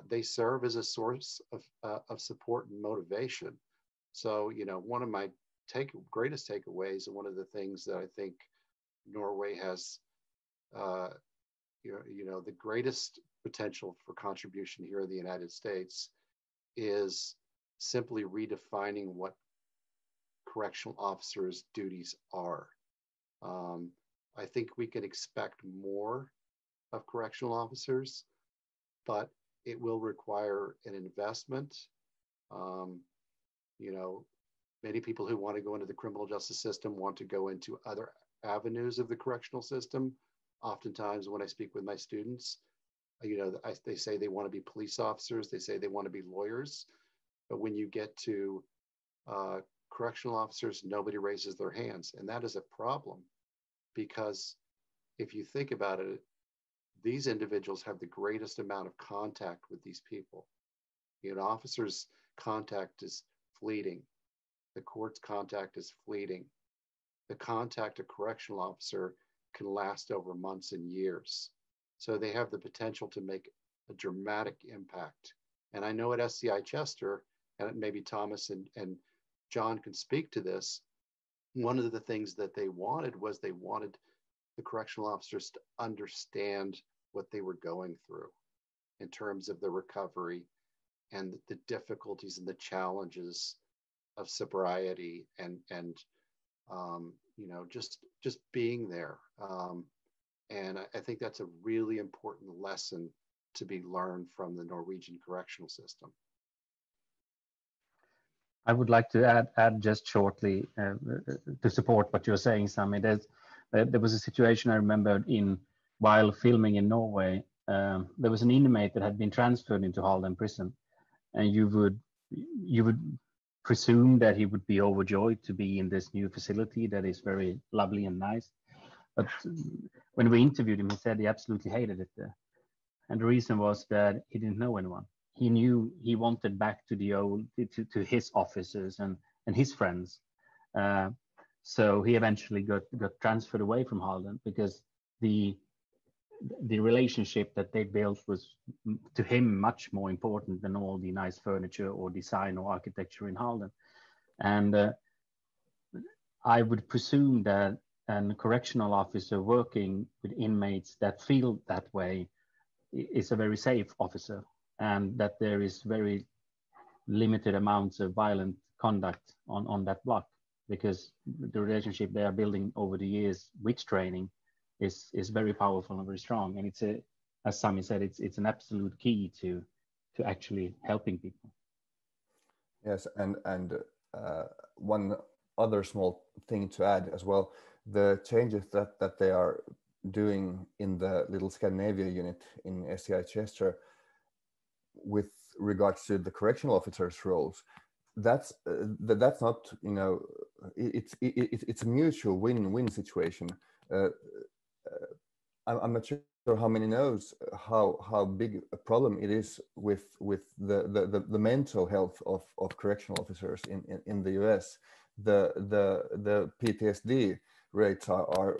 they serve as a source of support and motivation. So, one of my greatest takeaways, and one of the things that I think Norway has, the greatest potential for contribution here in the United States, is simply redefining what correctional officers' duties are. I think we can expect more of correctional officers, but it will require an investment. Many people who want to go into the criminal justice system want to go into other avenues of the correctional system. Oftentimes when I speak with my students, they say they want to be police officers, they say they want to be lawyers, but when you get to correctional officers, nobody raises their hands. And that is a problem, because if you think about it, these individuals have the greatest amount of contact with these people. Officers' contact is fleeting. The court's contact is fleeting. The contact of a correctional officer can last over months and years. So they have the potential to make a dramatic impact. And I know at SCI Chester, and maybe Thomas and John can speak to this, one of the things that they wanted the correctional officers to understand what they were going through in terms of the recovery and the difficulties and the challenges of sobriety and you know, just being there. And I think that's a really important lesson to be learned from the Norwegian correctional system. I would like to add just shortly to support what you're saying, Sami. There was a situation I remember while filming in Norway. There was an inmate that had been transferred into Halden prison, and you would presume that he would be overjoyed to be in this new facility that is very lovely and nice. But when we interviewed him, he said he absolutely hated it there. And the reason was that he didn't know anyone. He knew he wanted back to to his officers and his friends. So he eventually got transferred away from Halden because the relationship that they built was to him much more important than all the nice furniture or design or architecture in Halden. And I would presume that a correctional officer working with inmates that feel that way is a very safe officer, and that there is very limited amounts of violent conduct on that block, because the relationship they are building over the years with training is very powerful and very strong. And it's as Sami said, it's an absolute key to actually helping people. Yes, and one other small thing to add as well, the changes that they are doing in the Little Scandinavia unit in SCI Chester with regards to the correctional officers' roles, that's not, you know, it's a mutual win-win situation. I'm not sure how many knows how big a problem it is with the mental health of correctional officers in the US. The PTSD rates are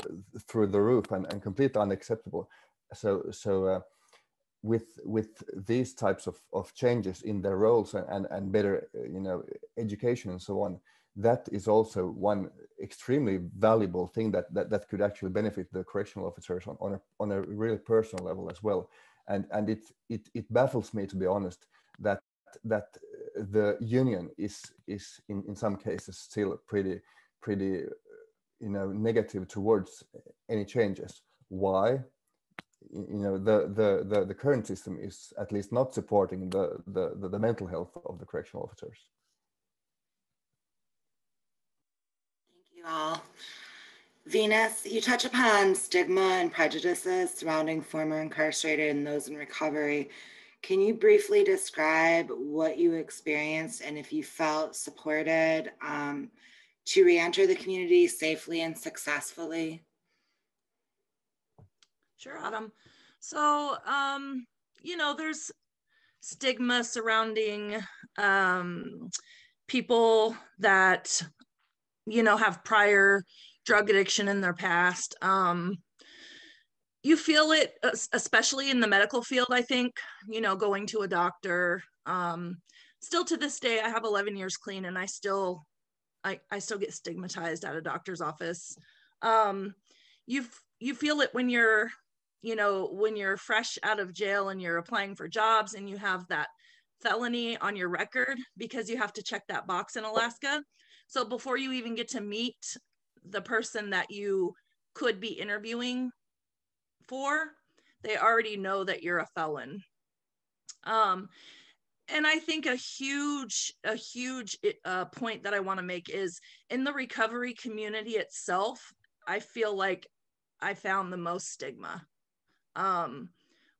through the roof and completely unacceptable. So with these types of changes in their roles and better, you know, education and so on, that is also one extremely valuable thing that could actually benefit the correctional officers on a really personal level as well. And it baffles me, to be honest, that the union is in some cases still pretty you know, negative towards any changes. Why? You know, the current system is at least not supporting the mental health of the correctional officers. Thank you all. Venus, you touch upon stigma and prejudices surrounding former incarcerated and those in recovery. Can you briefly describe what you experienced and if you felt supported to re-enter the community safely and successfully? Sure, Autumn. So, you know, there's stigma surrounding people that, you know, have prior drug addiction in their past. You feel it, especially in the medical field, I think, you know, going to a doctor. Still to this day, I have 11 years clean and I still get stigmatized at a doctor's office. You feel it when you're, you know, when you're fresh out of jail and you're applying for jobs and you have that felony on your record because you have to check that box in Alaska. So before you even get to meet the person that you could be interviewing for, they already know that you're a felon. And I think a huge point that I want to make is in the recovery community itself, I feel like I found the most stigma.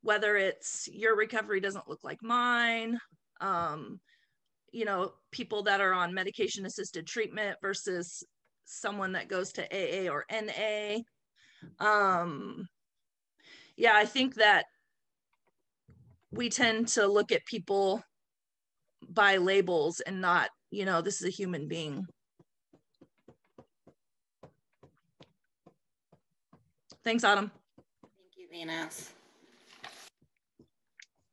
Whether it's your recovery doesn't look like mine, you know, people that are on medication assisted treatment versus someone that goes to AA or NA. Yeah, I think that we tend to look at people by labels and not, you know, this is a human being. Thanks, Autumn. Thank you, Venus.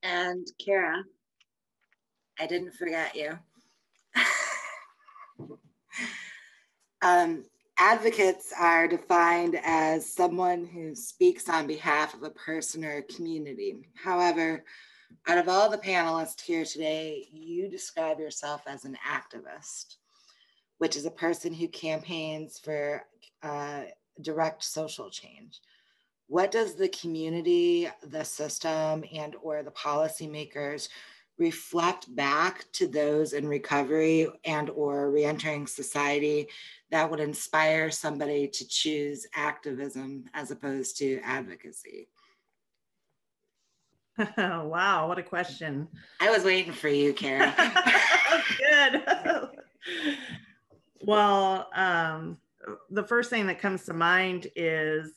And Kara, I didn't forget you. Advocates are defined as someone who speaks on behalf of a person or a community. However, out of all the panelists here today, you describe yourself as an activist, which is a person who campaigns for direct social change. What does the community, the system, and or the policymakers reflect back to those in recovery and or reentering society that would inspire somebody to choose activism as opposed to advocacy? Wow, what a question. I was waiting for you, Kara. Good. Well, the first thing that comes to mind is,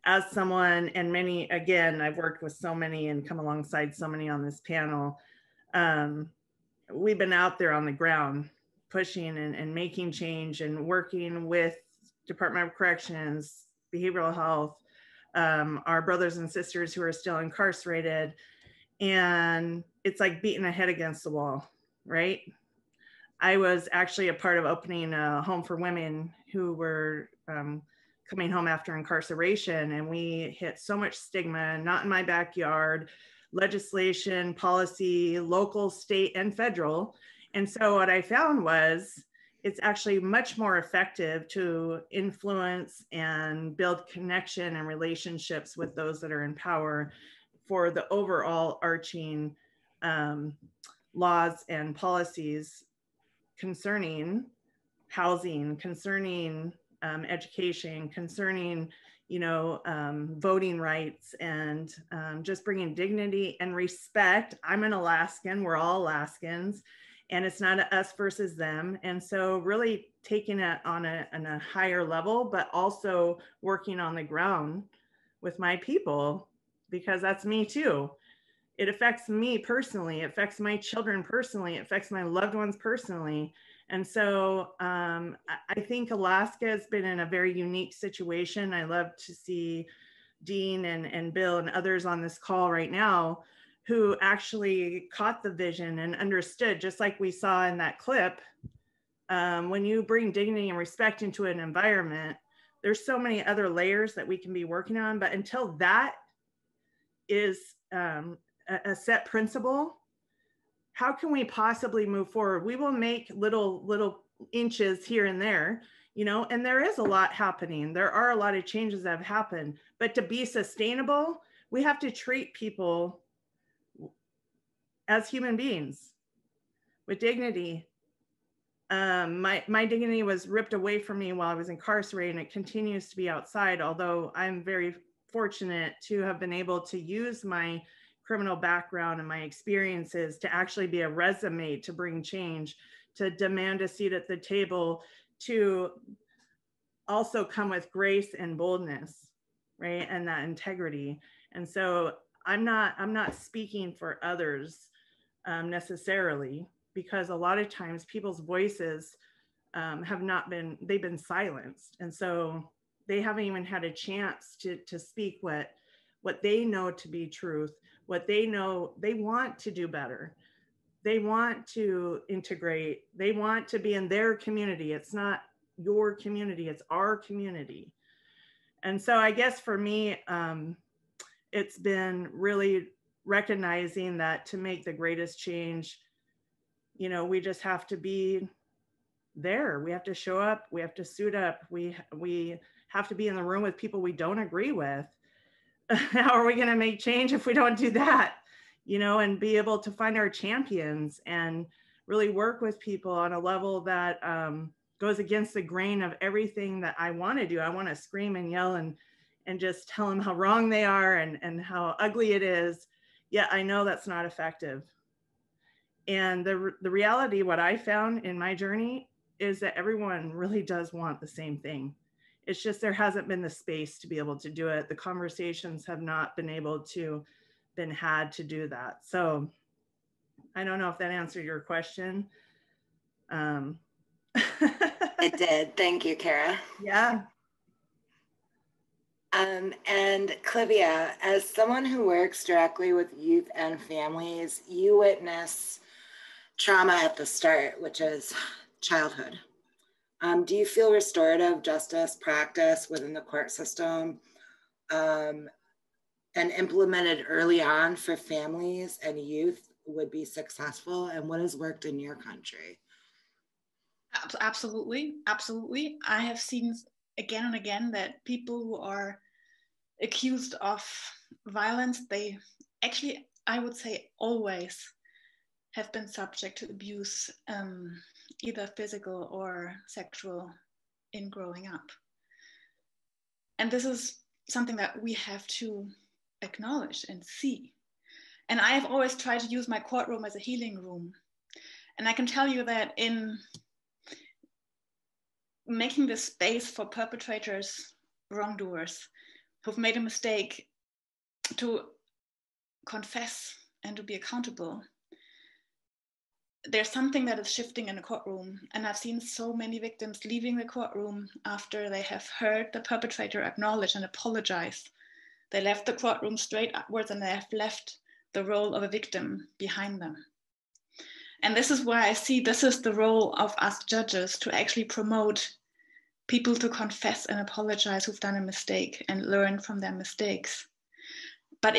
as someone, and many, again, I've worked with so many and come alongside so many on this panel, we've been out there on the ground pushing and making change and working with Department of Corrections, behavioral health, our brothers and sisters who are still incarcerated. And it's like beating a head against the wall, right? I was actually a part of opening a home for women who were coming home after incarceration, and we hit so much stigma, not in my backyard, legislation, policy, local, state, and federal. And so what I found was it's actually much more effective to influence and build connection and relationships with those that are in power for the overall arching laws and policies concerning housing, concerning education, concerning, voting rights, and just bringing dignity and respect. I'm an Alaskan, we're all Alaskans, and it's not a us versus them. And so really taking it on a higher level, but also working on the ground with my people, because that's me too. It affects me personally, it affects my children personally, it affects my loved ones personally. And so I think Alaska has been in a very unique situation. I love to see Dean and Bill and others on this call right now who actually caught the vision and understood, just like we saw in that clip, when you bring dignity and respect into an environment, there's so many other layers that we can be working on. But until that is a set principle, how can we possibly move forward? We will make little inches here and there, and there is a lot happening. There are a lot of changes that have happened, but to be sustainable, we have to treat people as human beings with dignity. My dignity was ripped away from me while I was incarcerated, and it continues to be outside, although I'm very fortunate to have been able to use my criminal background and my experiences to actually be a resume to bring change, to demand a seat at the table, to also come with grace and boldness, right? And that integrity. And so I'm not speaking for others necessarily, because a lot of times people's voices they've been silenced. And so they haven't even had a chance to speak what they know to be truth, what they know. They want to do better. They want to integrate. They want to be in their community. It's not your community, it's our community. And so I guess for me, it's been really recognizing that to make the greatest change, we just have to be there. We have to show up. We have to suit up. We have to be in the room with people we don't agree with. How are we going to make change if we don't do that? And be able to find our champions and really work with people on a level that goes against the grain of everything that I want to do. I want to scream and yell and just tell them how wrong they are and how ugly it is. Yet I know that's not effective. And the reality, what I found in my journey, is that everyone really does want the same thing. It's just there hasn't been the space to be able to do it. The conversations have not been able to been had to do that. So I don't know if that answered your question. It did. Thank you, Kara. Yeah. And Clivia, as someone who works directly with youth and families, you witness trauma at the start, which is childhood. Do you feel restorative justice practice within the court system and implemented early on for families and youth would be successful? And what has worked in your country? Absolutely, absolutely. I have seen again and again that people who are accused of violence, they actually, I would say, always have been subject to abuse, either physical or sexual, in growing up. And this is something that we have to acknowledge and see. And I have always tried to use my courtroom as a healing room. And I can tell you that in making this space for perpetrators, wrongdoers, who've made a mistake, to confess and to be accountable, there's something that is shifting in the courtroom. And I've seen so many victims leaving the courtroom after they have heard the perpetrator acknowledge and apologize. They left the courtroom straight upwards and they have left the role of a victim behind them. And this is why I see this is the role of us judges, to actually promote people to confess and apologize who've done a mistake and learn from their mistakes. But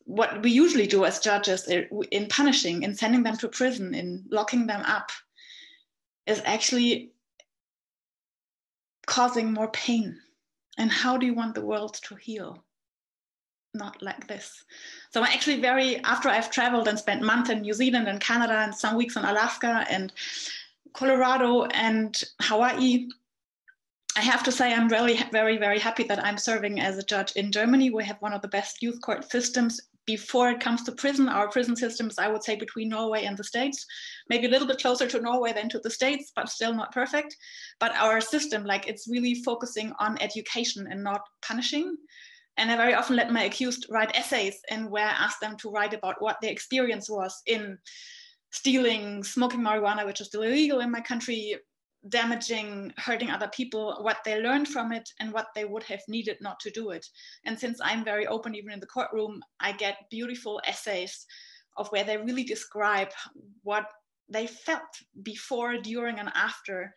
what we usually do as judges in punishing, in sending them to prison, in locking them up, is actually causing more pain. And how do you want the world to heal? Not like this. So I'm actually after I've traveled and spent months in New Zealand and Canada and some weeks in Alaska and Colorado and Hawaii, I have to say I'm really, very, very happy that I'm serving as a judge in Germany. We have one of the best youth court systems before it comes to prison. Our prison systems, I would say, between Norway and the States, maybe a little bit closer to Norway than to the States, but still not perfect. But our system, it's really focusing on education and not punishing. And I very often let my accused write essays, and where I ask them to write about what their experience was in stealing, smoking marijuana, which is still illegal in my country, damaging, hurting other people, what they learned from it and what they would have needed not to do it. And since I'm very open, even in the courtroom, I get beautiful essays of where they really describe what they felt before, during, and after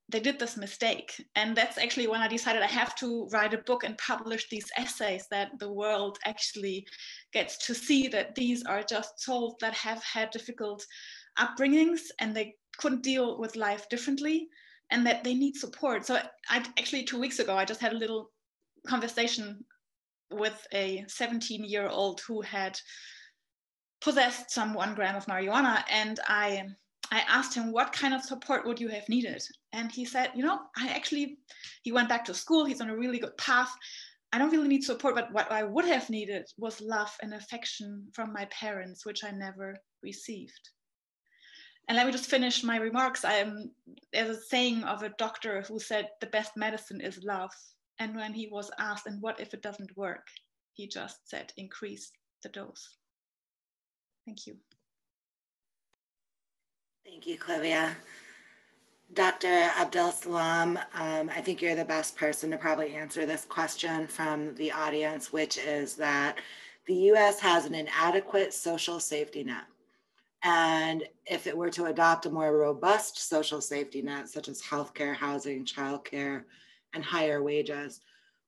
they did this mistake. And that's actually when I decided I have to write a book and publish these essays, that the world actually gets to see that these are just souls that have had difficult upbringings and they couldn't deal with life differently, and that they need support. So I actually 2 weeks ago, I just had a little conversation with a 17-year-old who had possessed some 1 gram of marijuana. And I asked him, what kind of support would you have needed? And he said, he went back to school. He's on a really good path. I don't really need support, but what I would have needed was love and affection from my parents, which I never received. And let me just finish my remarks. There's a saying of a doctor who said the best medicine is love. And when he was asked, and what if it doesn't work? He just said, increase the dose. Thank you. Thank you, Clivia. Dr. Abdel Salam, I think you're the best person to probably answer this question from the audience, which is that the US has an inadequate social safety net. And if it were to adopt a more robust social safety net, such as healthcare, housing, childcare, and higher wages,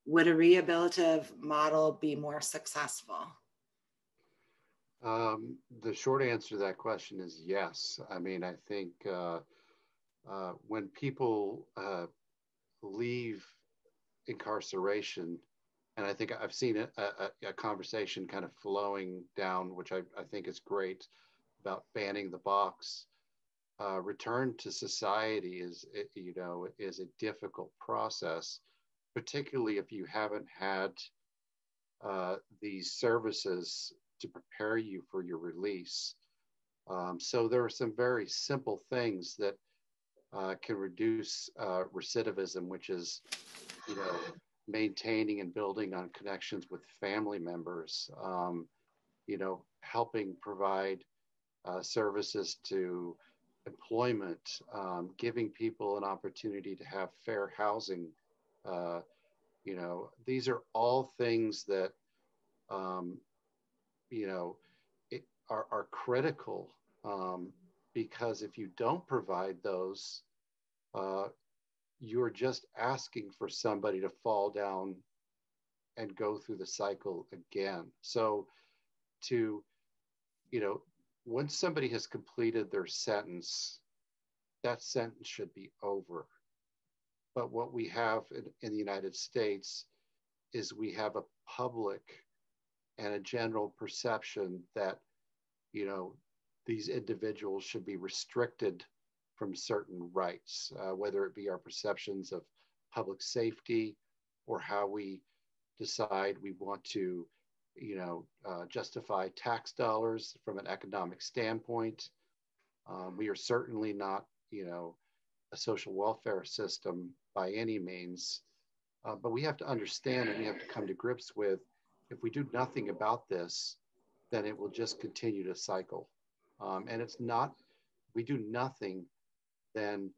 would a rehabilitative model be more successful? The short answer to that question is yes. I mean, I think when people leave incarceration, and I think I've seen a conversation kind of flowing down, which I think is great, about banning the box. Return to society is a difficult process, particularly if you haven't had these services to prepare you for your release. So there are some very simple things that can reduce recidivism, which is, maintaining and building on connections with family members, helping provide services to employment, giving people an opportunity to have fair housing. These are all things that, are critical, because if you don't provide those, you're just asking for somebody to fall down and go through the cycle again. So to, you know, once somebody has completed their sentence, that sentence should be over. But what we have in the United States is we have a public and a general perception that, you know, these individuals should be restricted from certain rights, whether it be our perceptions of public safety or how we decide we want to, you know, justify tax dollars from an economic standpoint. We are certainly not, you know, a social welfare system by any means, but we have to understand and we have to come to grips with, if we do nothing about this, then it will just continue to cycle. And it's not, we do nothing, then,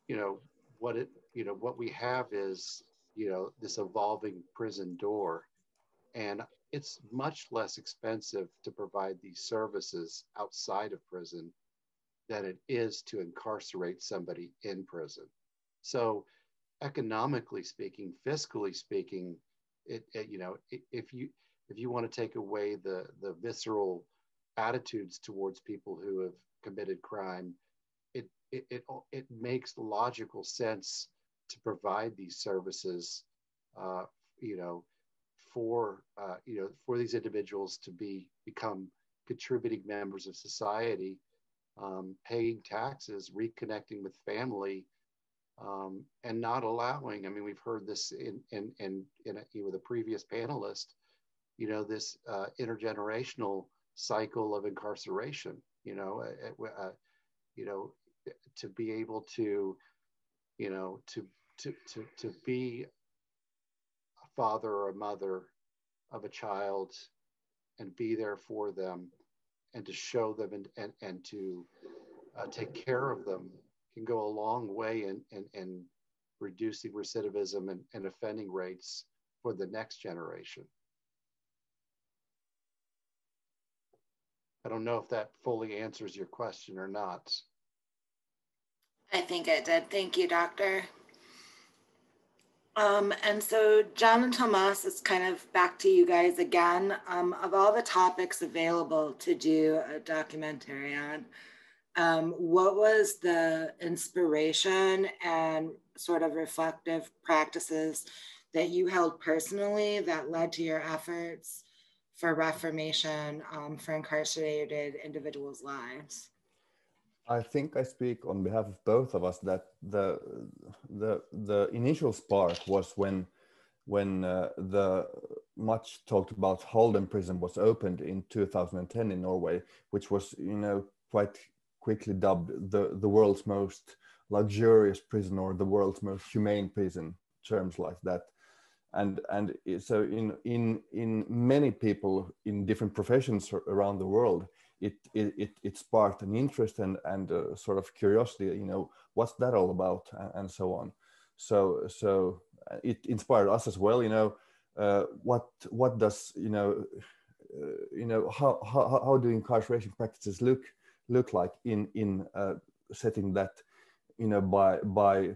you know, what we have is, you know, this evolving prison door. And it's much less expensive to provide these services outside of prison than it is to incarcerate somebody in prison. So economically speaking, fiscally speaking, you know, if you want to take away the visceral attitudes towards people who have committed crime, it makes logical sense to provide these services, you know, for these individuals to become contributing members of society, paying taxes, reconnecting with family, and not allowing. I mean, we've heard this with a previous panelist, you know, this intergenerational cycle of incarceration. You know, to be able to, you know, to be a father or a mother of a child and be there for them and to show them and to take care of them can go a long way in reducing recidivism and offending rates for the next generation. I don't know if that fully answers your question or not. I think it did. Thank you, Doctor. And so John and Tomas, it's kind of back to you guys again. Of all the topics available to do a documentary on, what was the inspiration and sort of reflective practices that you held personally that led to your efforts for reformation for incarcerated individuals' lives? I think I speak on behalf of both of us that the initial spark was when the much talked about Halden prison was opened in 2010 in Norway, which was, you know, quite quickly dubbed the world's most luxurious prison or the world's most humane prison, terms like that. And so in many people in different professions around the world, it sparked an interest and sort of curiosity, you know, what's that all about, and so on. So it inspired us as well, you know, what does, you know, how do incarceration practices look like in a setting that, you know, by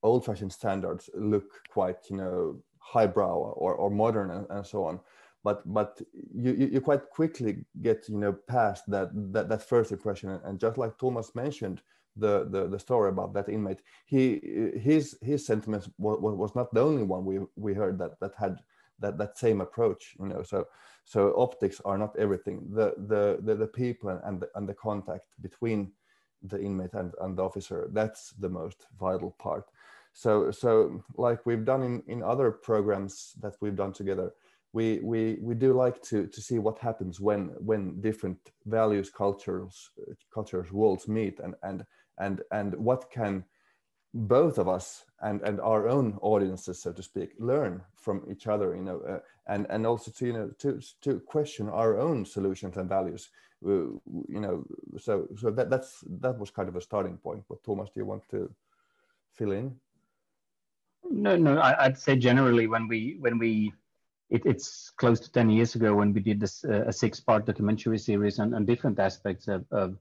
old-fashioned standards look quite, you know, highbrow or modern and so on. But you quite quickly get, you know, past that first impression, and just like Thomas mentioned, the story about that inmate, his sentiments was not the only one we heard that had that same approach, you know. So optics are not everything. The people and the contact between the inmate and the officer, that's the most vital part. So like we've done in other programs that we've done together, we do like to see what happens when different values, cultures, worlds meet, and what can both of us and our own audiences, so to speak, learn from each other, you know, and also to, you know, to question our own solutions and values, you know. So that was kind of a starting point. But Thomas, do you want to fill in? No, I'd say generally it's close to 10 years ago when we did this a 6-part documentary series on different aspects of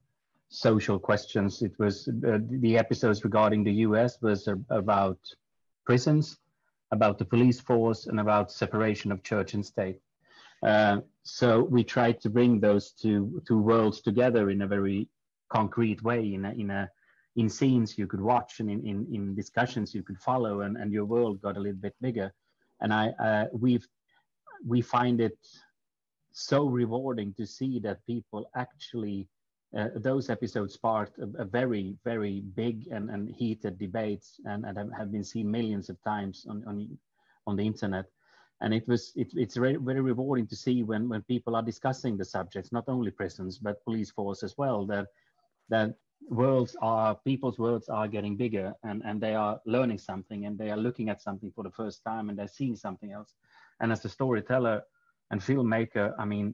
social questions. It was the episodes regarding the US was about prisons, about the police force, and about separation of church and state. So we tried to bring those two worlds together in a very concrete way, in scenes you could watch and in discussions you could follow, and your world got a little bit bigger. And we find it so rewarding to see that people actually, those episodes sparked a very, very big and heated debates, and have been seen millions of times on the internet. And it's very, very rewarding to see when people are discussing the subjects, not only prisons, but police force as well, that people's worlds are getting bigger, and they are learning something, and they are looking at something for the first time, and they're seeing something else. And as a storyteller and filmmaker, I mean,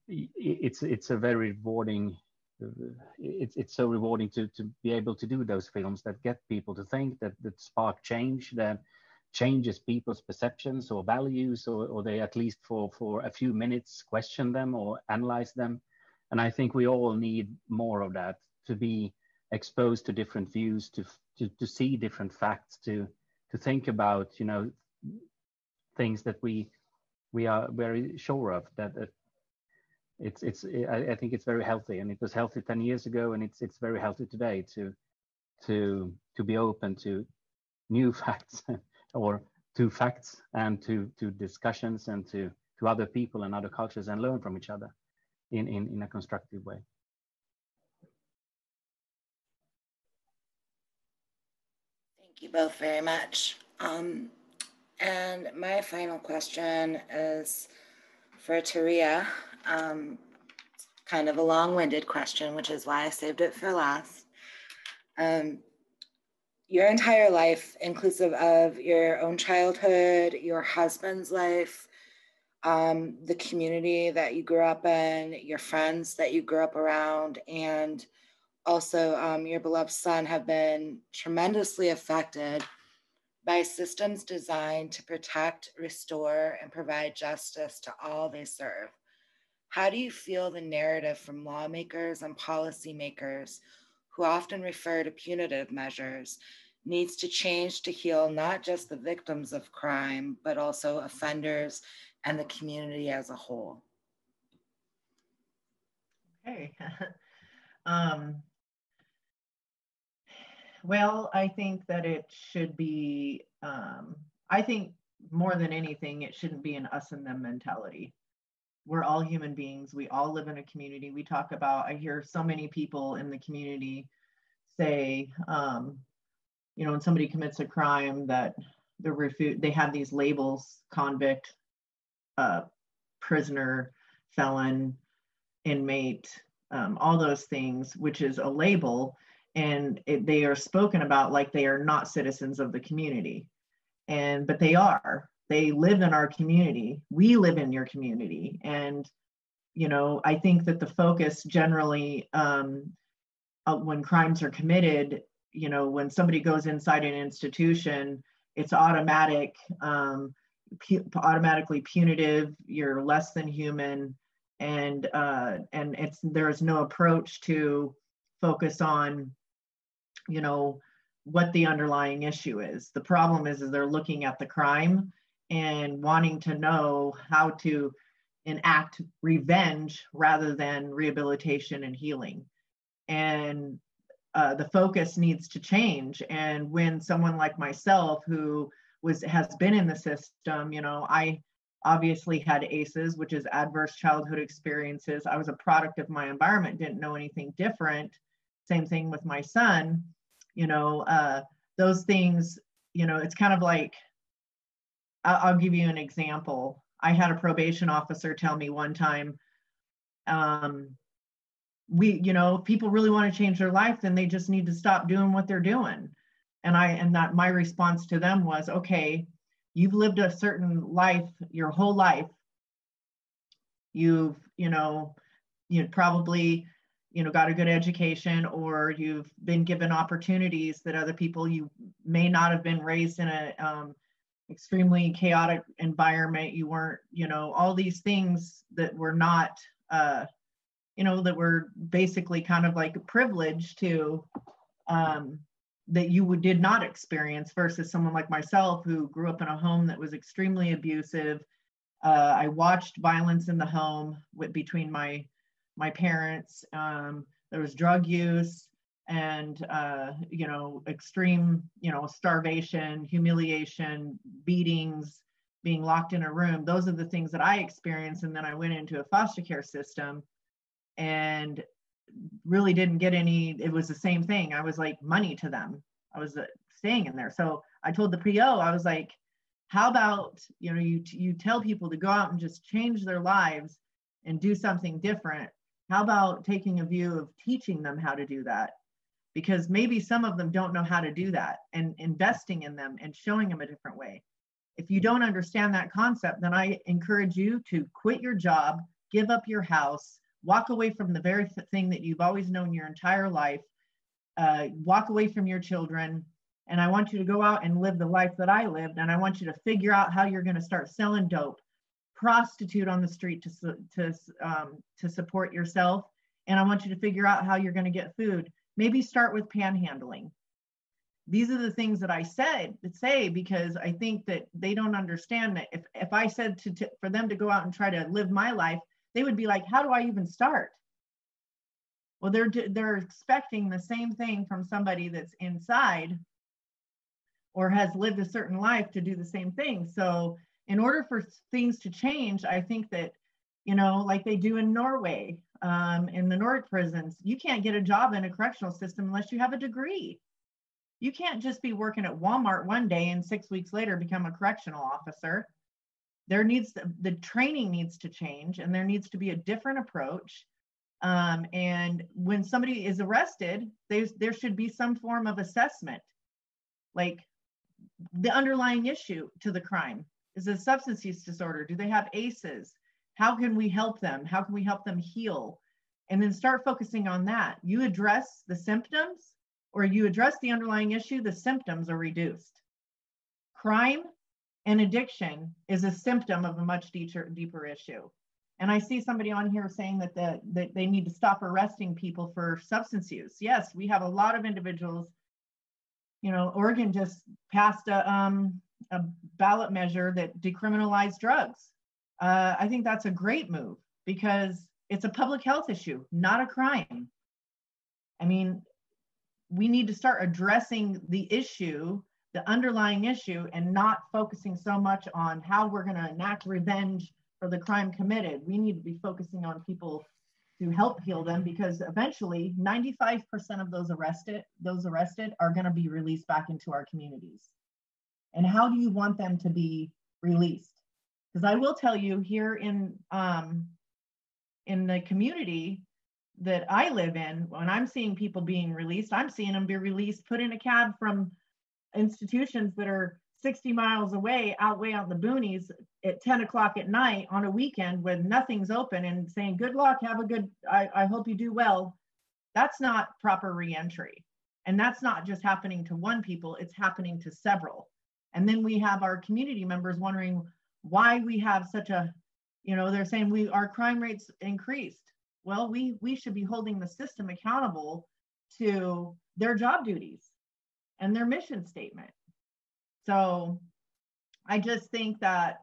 it's a very rewarding, it's so rewarding to be able to do those films that get people to think, that spark change, that changes people's perceptions or values, or they at least for a few minutes question them or analyze them. And I think we all need more of that, to be exposed to different views, to see different facts, to think about, things that we are very sure of, that I think it's very healthy, and it was healthy 10 years ago, and it's very healthy today to be open to new facts or to facts and to discussions and to other people and other cultures, and learn from each other in a constructive way. Thank you both very much. And my final question is for Taria. Kind of a long-winded question, which is why I saved it for last. Your entire life, inclusive of your own childhood, your husband's life, the community that you grew up in, your friends that you grew up around, and also your beloved son, have been tremendously affected by systems designed to protect, restore, and provide justice to all they serve. How do you feel the narrative from lawmakers and policymakers, who often refer to punitive measures, needs to change to heal not just the victims of crime, but also offenders and the community as a whole? Okay. Well, I think that it should be, I think more than anything, it shouldn't be an us and them mentality. We're all human beings. We all live in a community. We talk about, I hear so many people in the community say, when somebody commits a crime, that they have these labels: convict, prisoner, felon, inmate, all those things, which is a label. And they are spoken about like they are not citizens of the community. But they are. They live in our community. We live in your community. And, I think that the focus generally, when crimes are committed, when somebody goes inside an institution, it's automatically punitive. You're less than human. And there's no approach to focus on, what the underlying issue is. The problem is they're looking at the crime and wanting to know how to enact revenge rather than rehabilitation and healing. And the focus needs to change. And when someone like myself, who has been in the system, I obviously had ACEs, which is adverse childhood experiences. I was a product of my environment, didn't know anything different. Same thing with my son. Those things, it's kind of like, I'll give you an example. I had a probation officer tell me one time, if people really want to change their life, then they just need to stop doing what they're doing. And my response to them was, okay, you've lived a certain life your whole life. You've probably got a good education, or you've been given opportunities that other people, you may not have been raised in a extremely chaotic environment. You weren't, all these things that were not you know, that were basically kind of like privileged to, that you did not experience, versus someone like myself who grew up in a home that was extremely abusive. I watched violence in the home between my parents. There was drug use and, you know, extreme, you know, starvation, humiliation, beatings, being locked in a room. Those are the things that I experienced. And then I went into a foster care system and really didn't get any. It was the same thing. I was like money to them. I was staying in there. So I told the PO, I was like, how about, you know, you tell people to go out and just change their lives and do something different. How about taking a view of teaching them how to do that? Because maybe some of them don't know how to do that, and investing in them and showing them a different way. If you don't understand that concept, then I encourage you to quit your job, give up your house, walk away from the very thing that you've always known your entire life, walk away from your children. And I want you to go out and live the life that I lived. And I want you to figure out how you're going to start selling dope, prostitute on the street to support yourself. And I want you to figure out how you're going to get food. Maybe start with panhandling. These are the things that I say because I think that they don't understand that if I said for them to go out and try to live my life, they would be like, how do I even start? Well, they're expecting the same thing from somebody that's inside or has lived a certain life to do the same thing. So in order for things to change, I think that, you know, like they do in Norway, in the Nordic prisons, you can't get a job in a correctional system unless you have a degree. You can't just be working at Walmart one day and 6 weeks later become a correctional officer. The training needs to change, and there needs to be a different approach. And when somebody is arrested, there should be some form of assessment, like the underlying issue to the crime. Is it a substance use disorder? Do they have ACEs? How can we help them? How can we help them heal? And then start focusing on that. You address the symptoms, or you address the underlying issue, the symptoms are reduced. Crime and addiction is a symptom of a much deeper issue. And I see somebody on here saying that they need to stop arresting people for substance use. Yes, we have a lot of individuals. You know, Oregon just passed a ballot measure that decriminalized drugs. I think that's a great move because it's a public health issue, not a crime. I mean, we need to start addressing the issue, the underlying issue, and not focusing so much on how we're going to enact revenge for the crime committed. We need to be focusing on people to help heal them, because eventually 95% of those arrested are going to be released back into our communities. And how do you want them to be released? Because I will tell you, here in the community that I live in, when I'm seeing people being released, I'm seeing them be released, put in a cab from institutions that are 60 miles away, out way out in the boonies at 10 o'clock at night on a weekend when nothing's open, and saying, good luck, have a good, I hope you do well. That's not proper reentry. And that's not just happening to one people, it's happening to several. And then we have our community members wondering why we have such a, you know, they're saying our crime rates increased. Well, we should be holding the system accountable to their job duties and their mission statement. So I just think that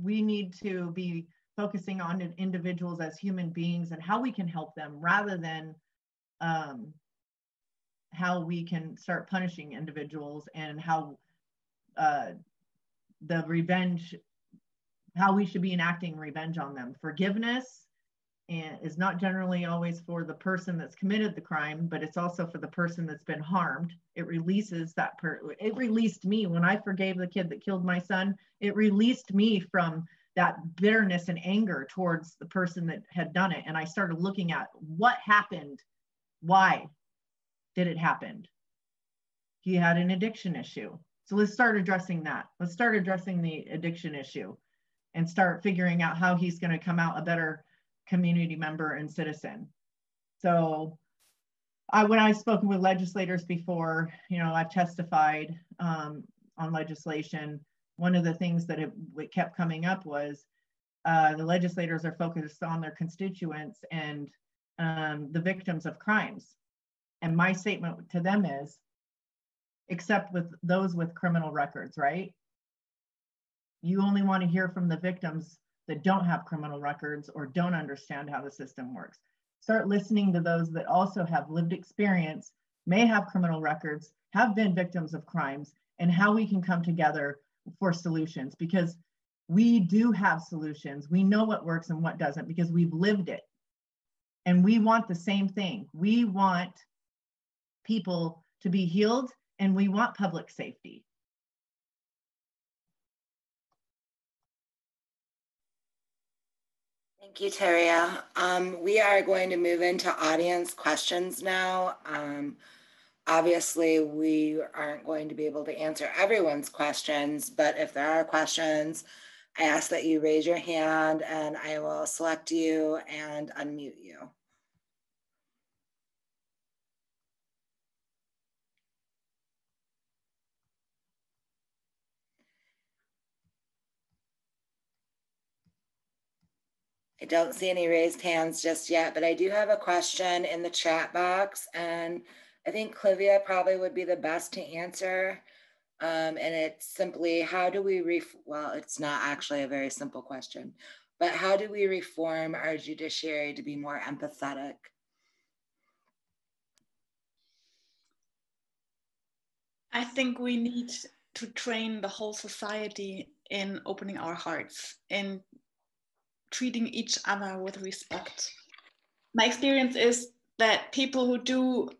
we need to be focusing on individuals as human beings and how we can help them, rather than how we can start punishing individuals, and how the revenge, how we should be enacting revenge on them. Forgiveness is not generally always for the person that's committed the crime, but it's also for the person that's been harmed. It releases it released me when I forgave the kid that killed my son. It released me from that bitterness and anger towards the person that had done it. And I started looking at what happened. Why did it happen? He had an addiction issue. So let's start addressing that. Let's start addressing the addiction issue and start figuring out how he's going to come out a better community member and citizen. So when I've spoken with legislators before, you know, I've testified on legislation. One of the things that it kept coming up was the legislators are focused on their constituents, and the victims of crimes. And my statement to them is, except with those with criminal records, right? You only want to hear from the victims that don't have criminal records or don't understand how the system works. Start listening to those that also have lived experience, may have criminal records, have been victims of crimes, and how we can come together for solutions, because we do have solutions. We know what works and what doesn't because we've lived it. And we want the same thing. We want people to be healed, and we want public safety. Thank you, Teria. We are going to move into audience questions now. Obviously, we aren't going to be able to answer everyone's questions, but if there are questions, I ask that you raise your hand and I will select you and unmute you. I don't see any raised hands just yet, but I do have a question in the chat box, and I think Clivia probably would be the best to answer. And it's simply, how do we, well, it's not actually a very simple question, but how do we reform our judiciary to be more empathetic? I think we need to train the whole society in opening our hearts, in treating each other with respect. My experience is that people who do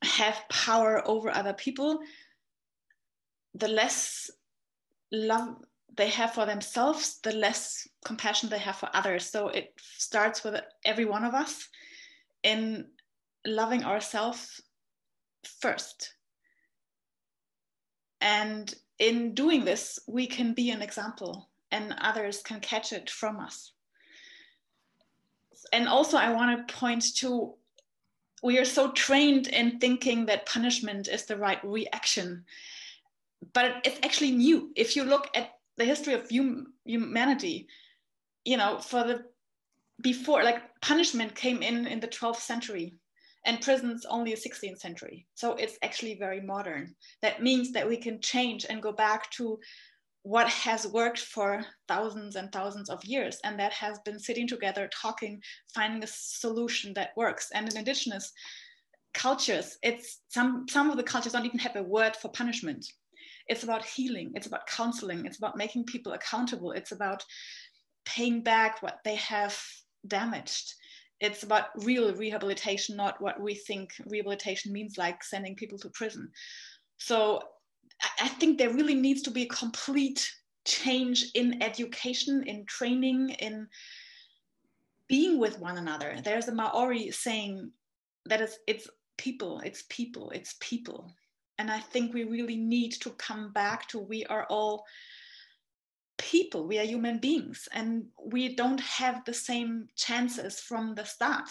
have power over other people, the less love they have for themselves, the less compassion they have for others. So it starts with every one of us in loving ourselves first. And in doing this, we can be an example and others can catch it from us. And also I want to point to, we are so trained in thinking that punishment is the right reaction, but it's actually new. If you look at the history of humanity, you know, before, like, punishment came in the 12th century and prisons only the 16th century. So it's actually very modern. That means that we can change and go back to what has worked for thousands and thousands of years, and that has been sitting together, talking, finding a solution that works. And in indigenous cultures, it's some of the cultures don't even have a word for punishment. It's about healing, it's about counseling, it's about making people accountable, it's about paying back what they have damaged. It's about real rehabilitation, not what we think rehabilitation means, like sending people to prison. So I think there really needs to be a complete change in education, in training, in being with one another. There's a Maori saying that it's people, it's people, it's people. And I think we really need to come back to, we are all people, we are human beings, and we don't have the same chances from the start.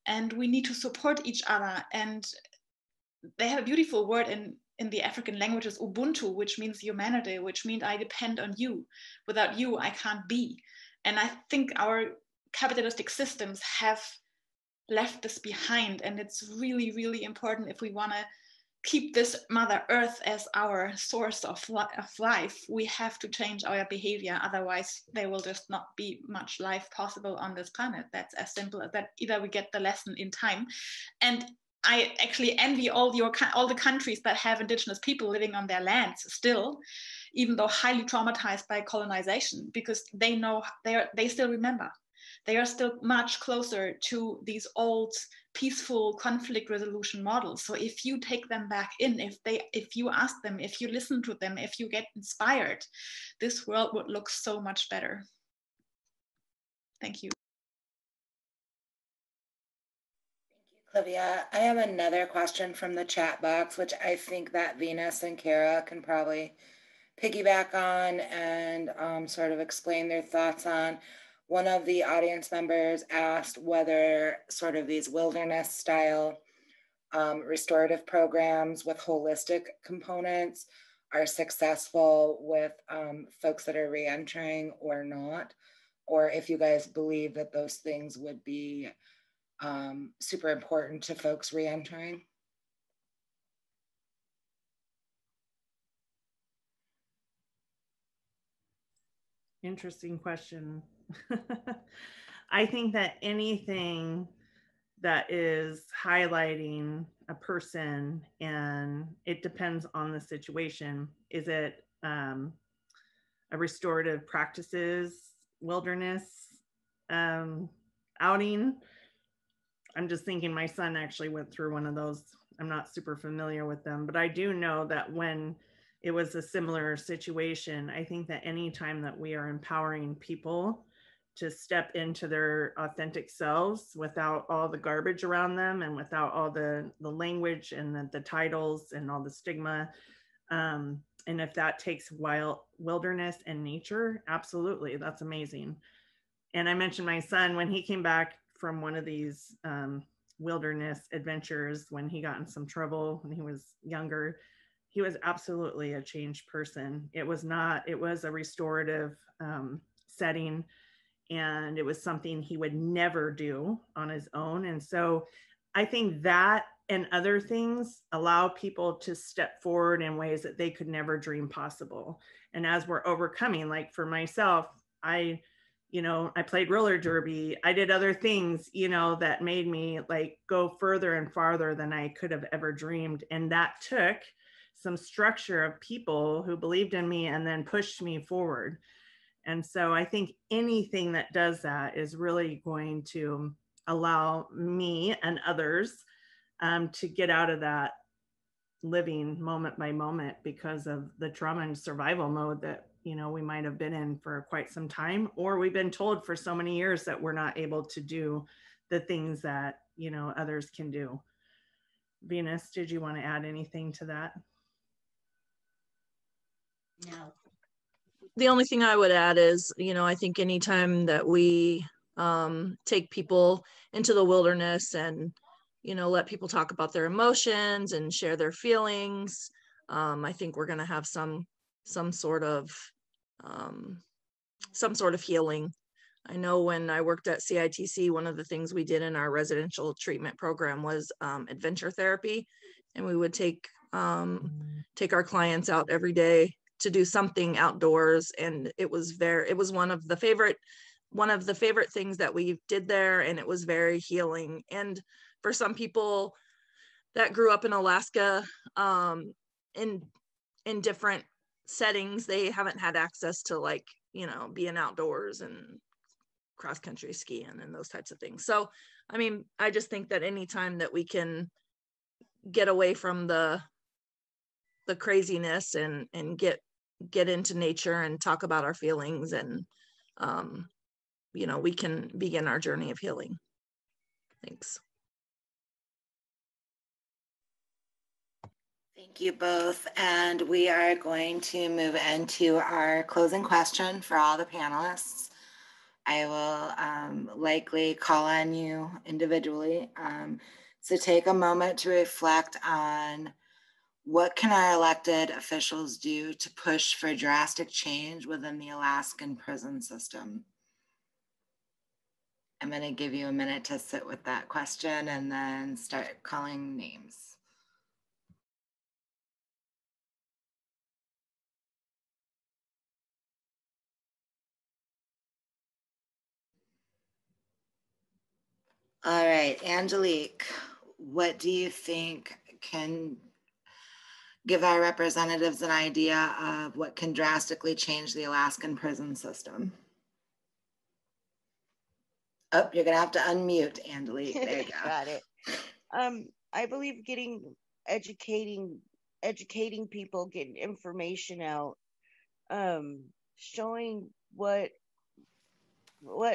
And we need to support each other. And they have a beautiful word in the African languages, Ubuntu, which means humanity, which means I depend on you. Without you, I can't be. And I think our capitalistic systems have left this behind. And it's really, really important, if we want to keep this Mother Earth as our source of life, we have to change our behavior. Otherwise, there will just not be much life possible on this planet. That's as simple as that. Either we get the lesson in time. And I actually envy all the countries that have indigenous people living on their lands still, even though highly traumatized by colonization, because they know, they still remember. They are still much closer to these old peaceful conflict resolution models. So if you take them back in, if you ask them, if you listen to them, if you get inspired, this world would look so much better. Thank you. Clivia, I have another question from the chat box, which I think that Venus and Kara can probably piggyback on and sort of explain their thoughts on. One of the audience members asked whether sort of these wilderness style restorative programs with holistic components are successful with folks that are reentering or not, or if you guys believe that those things would be super important to folks reentering? Interesting question. I think that anything that is highlighting a person, and it depends on the situation. Is it a restorative practices wilderness outing? I'm just thinking my son actually went through one of those. I'm not super familiar with them, but I do know that when it was a similar situation, I think that anytime that we are empowering people to step into their authentic selves without all the garbage around them and without all the language and the titles and all the stigma, and if that takes wilderness and nature, absolutely, that's amazing. And I mentioned my son, when he came back from one of these wilderness adventures, when he got in some trouble when he was younger, he was absolutely a changed person. It was a restorative setting, and it was something he would never do on his own. And so I think that and other things allow people to step forward in ways that they could never dream possible. And as we're overcoming, like for myself, I played roller derby. I did other things, that made me like go further and farther than I could have ever dreamed. And that took some structure of people who believed in me and then pushed me forward. And so I think anything that does that is really going to allow me and others to get out of that living moment by moment because of the trauma and survival mode that we might have been in for quite some time, or we've been told for so many years that we're not able to do the things that others can do. Venus, did you want to add anything to that? No. The only thing I would add is, I think anytime that we take people into the wilderness and let people talk about their emotions and share their feelings, I think we're going to have some sort of healing. I know when I worked at CITC, one of the things we did in our residential treatment program was adventure therapy, and we would take our clients out every day to do something outdoors, and it was one of the favorite things that we did there, and it was very healing. And for some people that grew up in Alaska, in different settings, they haven't had access to being outdoors and cross country skiing and those types of things. So, I mean, I just think that anytime that we can get away from the craziness and get into nature and talk about our feelings, and we can begin our journey of healing. Thanks. Thank you both. And we are going to move into our closing question for all the panelists. I will likely call on you individually. So take a moment to reflect on what can our elected officials do to push for drastic change within the Alaskan prison system? I'm going to give you a minute to sit with that question and then start calling names. All right, Angelique, what do you think can give our representatives an idea of what can drastically change the Alaskan prison system? Oh, you're gonna have to unmute, Angelique. There you go. Got it. I believe educating people, getting information out, showing what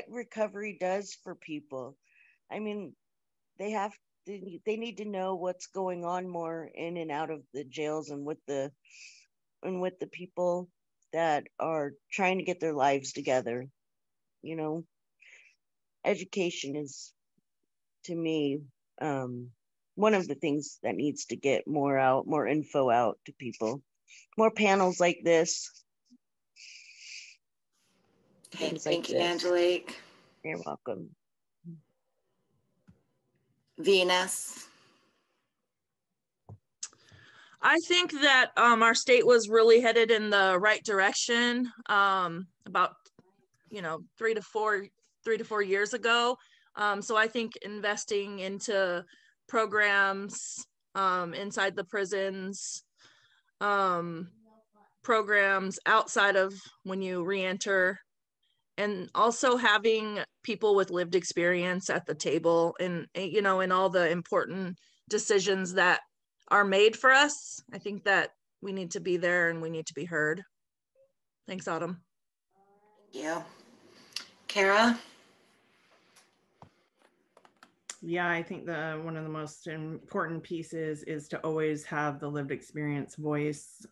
recovery does for people. I mean, they need to know what's going on more in and out of the jails and with the people that are trying to get their lives together. Education is, to me, one of the things that needs to get more info out to people. More panels like this. Okay, thank you, Angelique. You're welcome. Venus. I think that our state was really headed in the right direction about 3 to 4 years ago. So I think investing into programs inside the prisons, programs outside of when you re-enter, and also having people with lived experience at the table and in all the important decisions that are made for us. I think that we need to be there and we need to be heard. Thanks, Autumn. Thank you. Kara? Yeah, I think one of the most important pieces is to always have the lived experience voice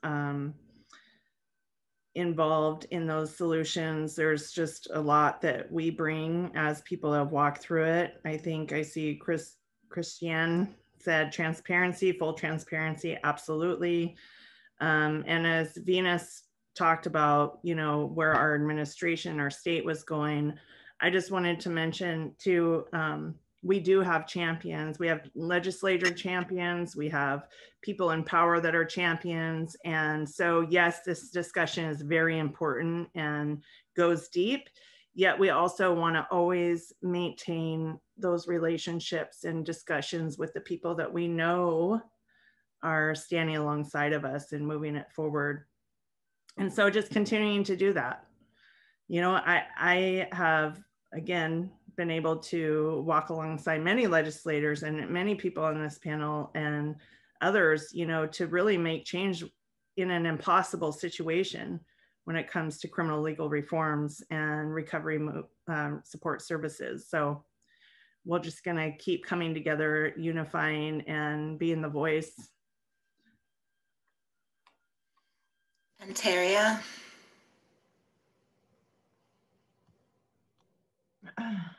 involved in those solutions. There's just a lot that we bring as people have walked through it. I think I see Christiane said transparency, full transparency, absolutely. And as Venus talked about, where our administration, our state was going, I just wanted to mention too, we do have champions. We have legislature champions. We have people in power that are champions. And so, yes, this discussion is very important and goes deep. Yet we also want to always maintain those relationships and discussions with the people that we know are standing alongside of us and moving it forward. And so just continuing to do that. I have, again, been able to walk alongside many legislators and many people on this panel and others, to really make change in an impossible situation when it comes to criminal legal reforms and recovery support services. So we're just gonna keep coming together, unifying and being the voice. And Taria?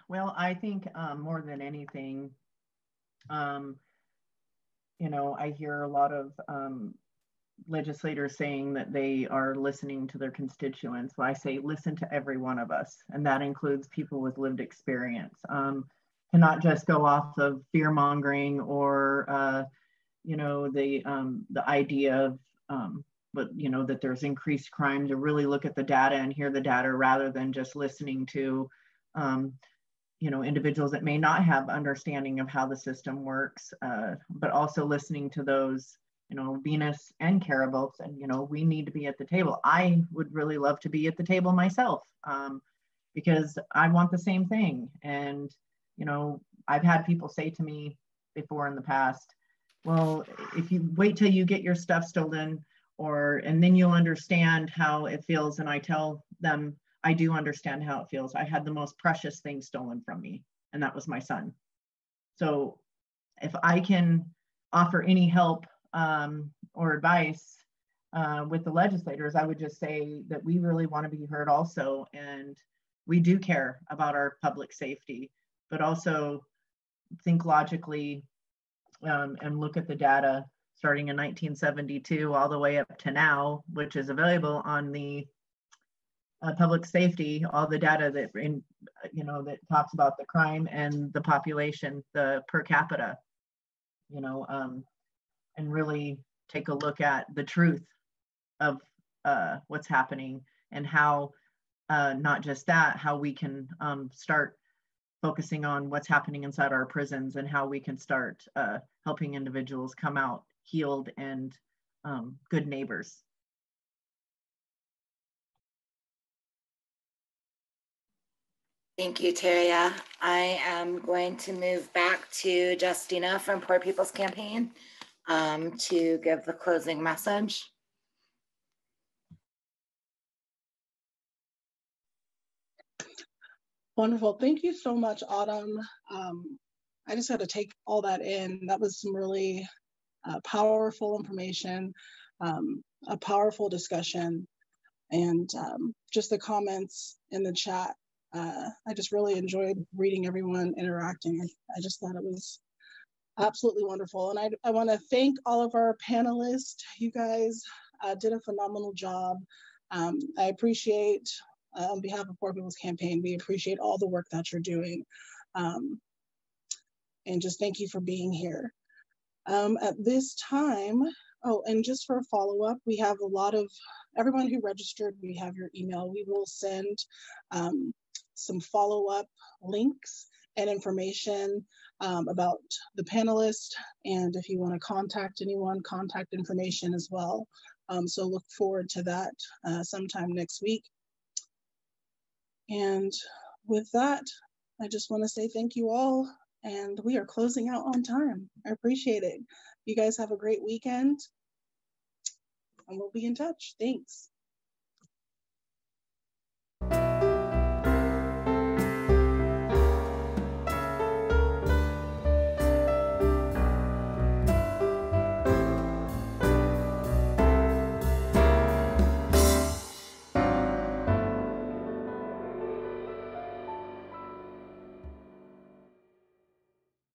Well, I think more than anything, I hear a lot of legislators saying that they are listening to their constituents. Well, I say listen to every one of us, and that includes people with lived experience. To not just go off of fear mongering or the idea of that there's increased crime, to really look at the data and hear the data rather than just listening to individuals that may not have understanding of how the system works, but also listening to those, Venus and Kara both said, we need to be at the table. I would really love to be at the table myself because I want the same thing. And, I've had people say to me before in the past, well, if you wait till you get your stuff stolen, and then you'll understand how it feels. And I tell them, I do understand how it feels. I had the most precious thing stolen from me, and that was my son. So if I can offer any help or advice with the legislators, I would just say that we really want to be heard also. And we do care about our public safety, but also think logically and look at the data starting in 1972 all the way up to now, which is available on the public safety, all the data that talks about the crime and the population, the per capita, and really take a look at the truth of what's happening and how, not just that, how we can start focusing on what's happening inside our prisons and how we can start helping individuals come out healed and good neighbors. Thank you, Taria. I am going to move back to Justina from Poor People's Campaign to give the closing message. Wonderful. Thank you so much, Autumn. I just had to take all that in. That was some really powerful information, a powerful discussion, and just the comments in the chat. I just really enjoyed reading everyone interacting. I just thought it was absolutely wonderful. And I want to thank all of our panelists. You guys did a phenomenal job. I appreciate, on behalf of Poor People's Campaign, we appreciate all the work that you're doing. and just thank you for being here. At this time, oh, and just for a follow-up, we have a lot of, everyone who registered, we have your email. We will send some follow-up links and information about the panelists, and if you want to contact anyone, contact information as well. So look forward to that sometime next week. And with that, I just want to say thank you all, and we are closing out on time. I appreciate it. You guys have a great weekend, and we'll be in touch. Thanks.